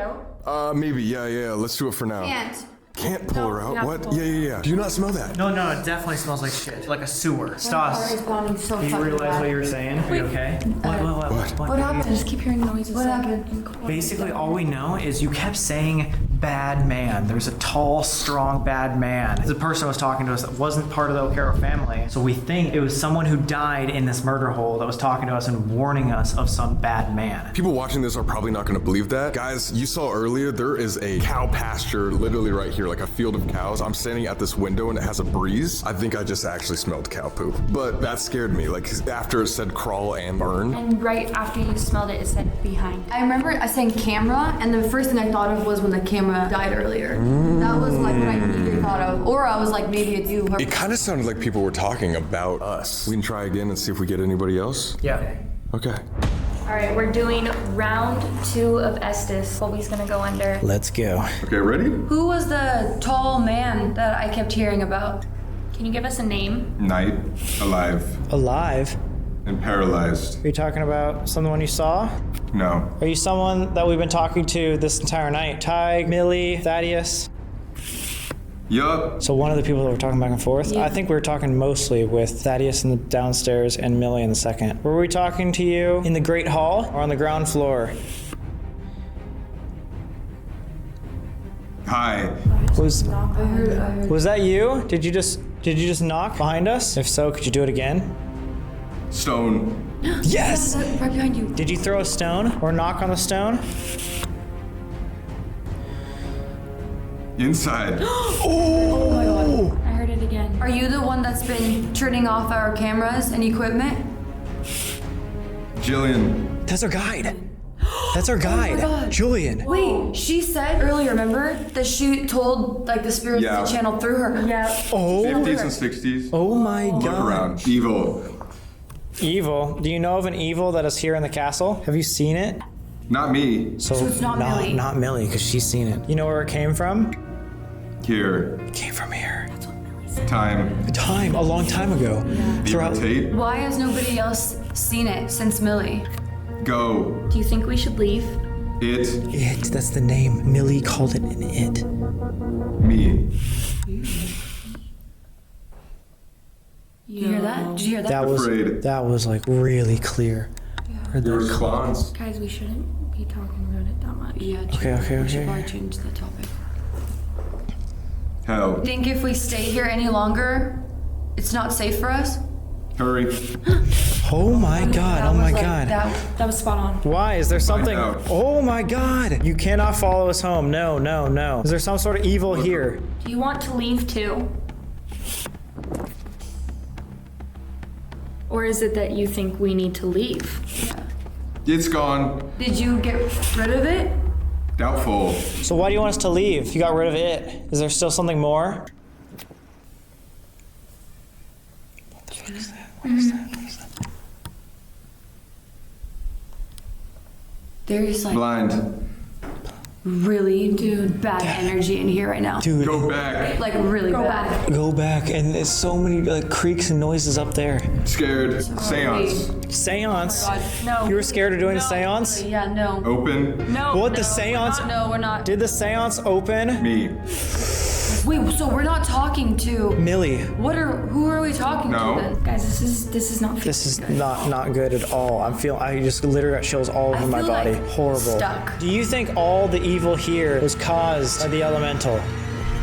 out. maybe, yeah. Let's do it for now. Can't. Pull her out? not What? pull. Yeah. Do you not smell that? No, it definitely smells like shit. Like a sewer. Stas, So do you realize what you were saying? Are you okay? What happened? I just keep hearing noises. What happened? Basically, all we know is you kept saying bad man. There's a tall, strong, bad man. The person was talking to us that wasn't part of the O'Carroll family. So we think it was someone who died in this murder hole that was talking to us and warning us of some bad man. People watching this are probably not going to believe that. Guys, you saw earlier, there is a cow pasture literally right here, like a field of cows. I'm standing at this window and it has a breeze. I think I just actually smelled cow poop. But that scared me, like after it said crawl and burn. And right after you smelled it, it said behind. I remember saying camera, and the first thing I thought of was when the camera died earlier. That was like what I immediately thought of. Or I was like, maybe it's you. It kind of sounded like people were talking about us. We can try again and see if we get anybody else. Yeah. Okay. All right, we're doing round 2 of Estes. Colby's gonna go under. Let's go. Okay, ready? Who was the tall man that I kept hearing about? Can you give us a name? Night, alive, Alive? and paralyzed. Are you talking about someone you saw? No. Are you someone that we've been talking to this entire night? Ty, Millie, Thaddeus? Yup. So one of the people that were talking back and forth? I think we were talking mostly with Thaddeus in the downstairs and Millie in the second. Were we talking to you in the Great Hall or on the ground floor? Hi. Was I heard. was that you? Did you just knock behind us? If so, could you do it again? Stone. Yes! Right behind you. Did you throw a stone or knock on the stone? Inside. Oh my god. I heard it again. Are you the one that's been turning off our cameras and equipment? Jillian. That's our guide. That's our guide. God. Julian. Wait, she said earlier, remember? That she told like the spirits Yeah. to channel through her. Yeah. Oh. 50s and 60s. Oh my Look god. around. Evil. Evil. Do you know of an evil that is here in the castle? Have you seen it? Not me. So it's not Millie. Not Millie, because she's seen it. You know where it came from? Here. It came from here. Time. A long time ago. Levitate. Why has nobody else seen it since Millie? Go. Do you think we should leave? It. That's the name. Millie called it an it. Me. Did you hear that? Did you hear that? Afraid. That was like really clear. Your response. Guys, we shouldn't be talking about it that much. Yeah, Okay. We should probably change the topic. Hell. I think if we stay here any longer, it's not safe for us. Hurry. Oh my god. Oh my god. That was spot on. Why? Is there something? out. Oh my god. You cannot follow us home. No. Is there some sort of evil here? Do you want to leave too? Or is it that you think we need to leave? It's gone. Did you get rid of it? Doubtful. So why do you want us to leave? If you got rid of it, is there still something more? What is that? What is that? There's like Blind. really bad energy in here right now. Dude, Go back. Like really bad. go back, and there's so many like creaks and noises up there. Scared. Seance. Seance? God, no. You were scared of doing a No. seance? Yeah, no. Open. No. What, no, the seance? No, we're not. Did the seance open? Me. Wait, so we're not talking to. Millie. Who are we talking No. to then? Guys, this is not. This is not good at all. I just literally got chills all over my feel body. like Horrible. stuck. Do you think all the evil here was caused by the elemental?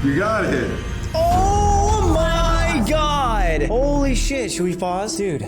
You got it. Oh my god! Holy shit, should we pause? Dude,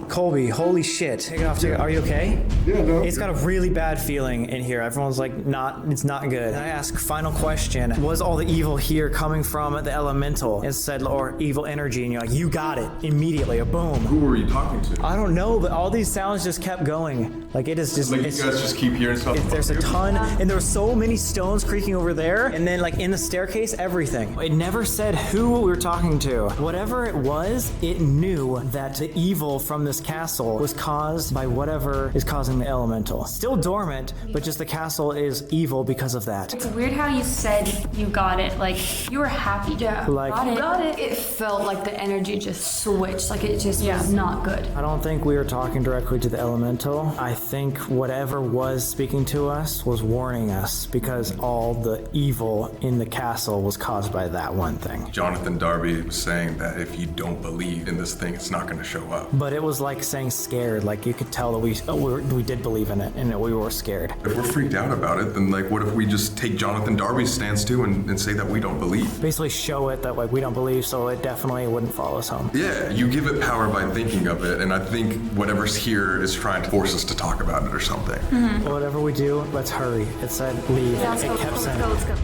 Colby, holy shit. Take it off, Are you okay? Yeah, no. It's got a really bad feeling in here. Everyone's like, it's not good. And I ask, final question, was all the evil here coming from the elemental instead, or evil energy? And you're like, you got it, immediately, a boom. Who were you talking to? I don't know, but all these sounds just kept going. Like it is just, Like you guys just keep hearing stuff. there's a ton, and there were so many stones creaking over there, and then like in the staircase, everything. It never said who we were talking to. Whatever it was, it knew that the evil from this castle was caused by whatever is causing the elemental. Still dormant, but just the castle is evil because of that. It's weird how you said you got it. Like, you were happy. Yeah. Like- got it. It felt like the energy just switched. Like it just was not good. I don't think we were talking directly to the elemental. I think whatever was speaking to us was warning us because all the evil in the castle was caused by that one thing. Jonathan Darby was saying that if you don't believe in this thing, it's not going to show up. But it was like saying scared, like you could tell that we did believe in it and that we were scared. If we're freaked out about it, then like what if we just take Jonathan Darby's stance too and say that we don't believe? Basically show it that like we don't believe, so it definitely wouldn't follow us home. Yeah, you give it power by thinking of it, and I think whatever's here is trying to force us to talk about it or something. Whatever we do, let's hurry. It said leave. It kept saying. Let's go.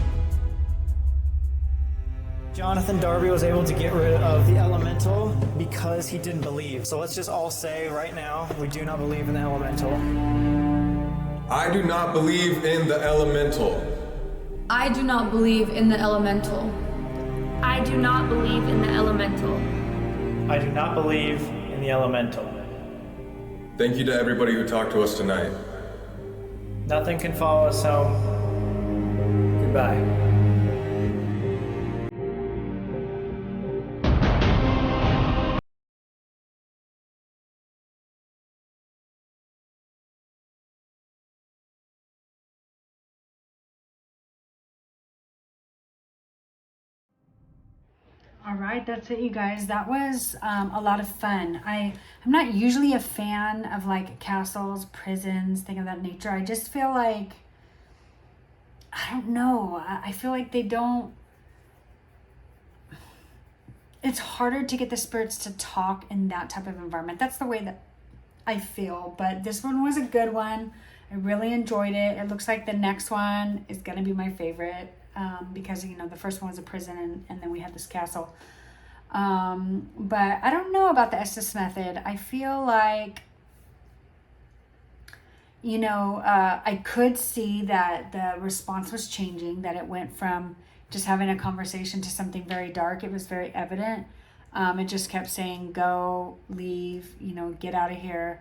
Jonathan Darby was able to get rid of the elemental because he didn't believe. So let's just all say right now, we do not believe in the elemental. I do not believe in the elemental. I do not believe in the elemental. I do not believe in the elemental. I do not believe in the elemental. Thank you to everybody who talked to us tonight. Nothing can follow us home. Goodbye. All right, that's it, you guys. That was a lot of fun. I'm not usually a fan of like castles, prisons, things of that nature. I just feel like, I don't know. I feel like they don't. It's harder to get the spirits to talk in that type of environment. That's the way that I feel. But this one was a good one. I really enjoyed it. It looks like the next one is gonna be my favorite. Because the first one was a prison and then we had this castle. But I don't know about the Estes method. I feel like, I could see that the response was changing, that it went from just having a conversation to something very dark. It was very evident. It just kept saying, go, leave, get out of here.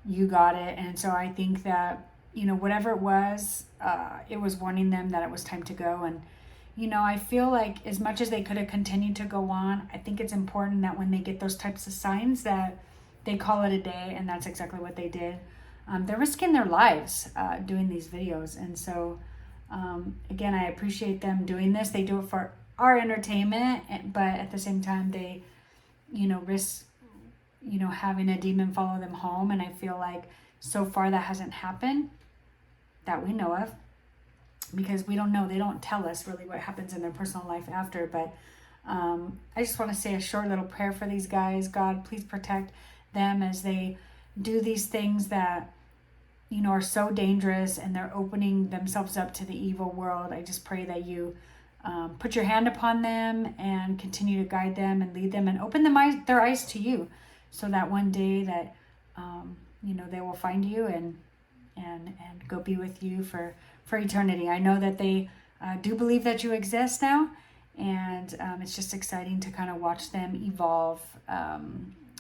You got it. And so I think that, whatever it was warning them that it was time to go. And, I feel like as much as they could have continued to go on, I think it's important that when they get those types of signs that they call it a day, and that's exactly what they did. They're risking their lives doing these videos. And so, again, I appreciate them doing this. They do it for our entertainment, but at the same time, they, risk, having a demon follow them home. And I feel like so far that hasn't happened that we know of, because we don't know. They don't tell us really what happens in their personal life after. But I just want to say a short little prayer for these guys. God, please protect them as they do these things that, are so dangerous, and they're opening themselves up to the evil world. I just pray that you put your hand upon them and continue to guide them and lead them and open their eyes to you, so that one day that, they will find you and go be with you for eternity. I know that they do believe that you exist now, and it's just exciting to kind of watch them evolve.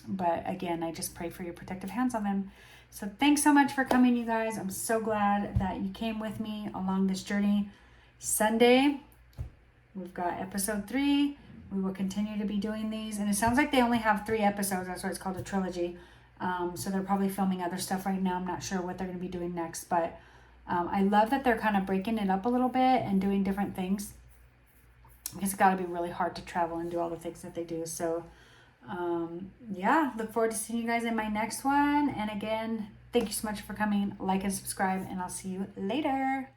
But again, I just pray for your protective hands on them. So thanks so much for coming, you guys. I'm so glad that you came with me along this journey. Sunday, we've got episode 3. we will continue to be doing these. And it sounds like they only have 3 episodes. That's why it's called a trilogy. So they're probably filming other stuff right now. I'm not sure what they're going to be doing next. But I love that they're kind of breaking it up a little bit and doing different things. Because it's got to be really hard to travel and do all the things that they do. So, yeah, look forward to seeing you guys in my next one. And again, thank you so much for coming. Like and subscribe. And I'll see you later.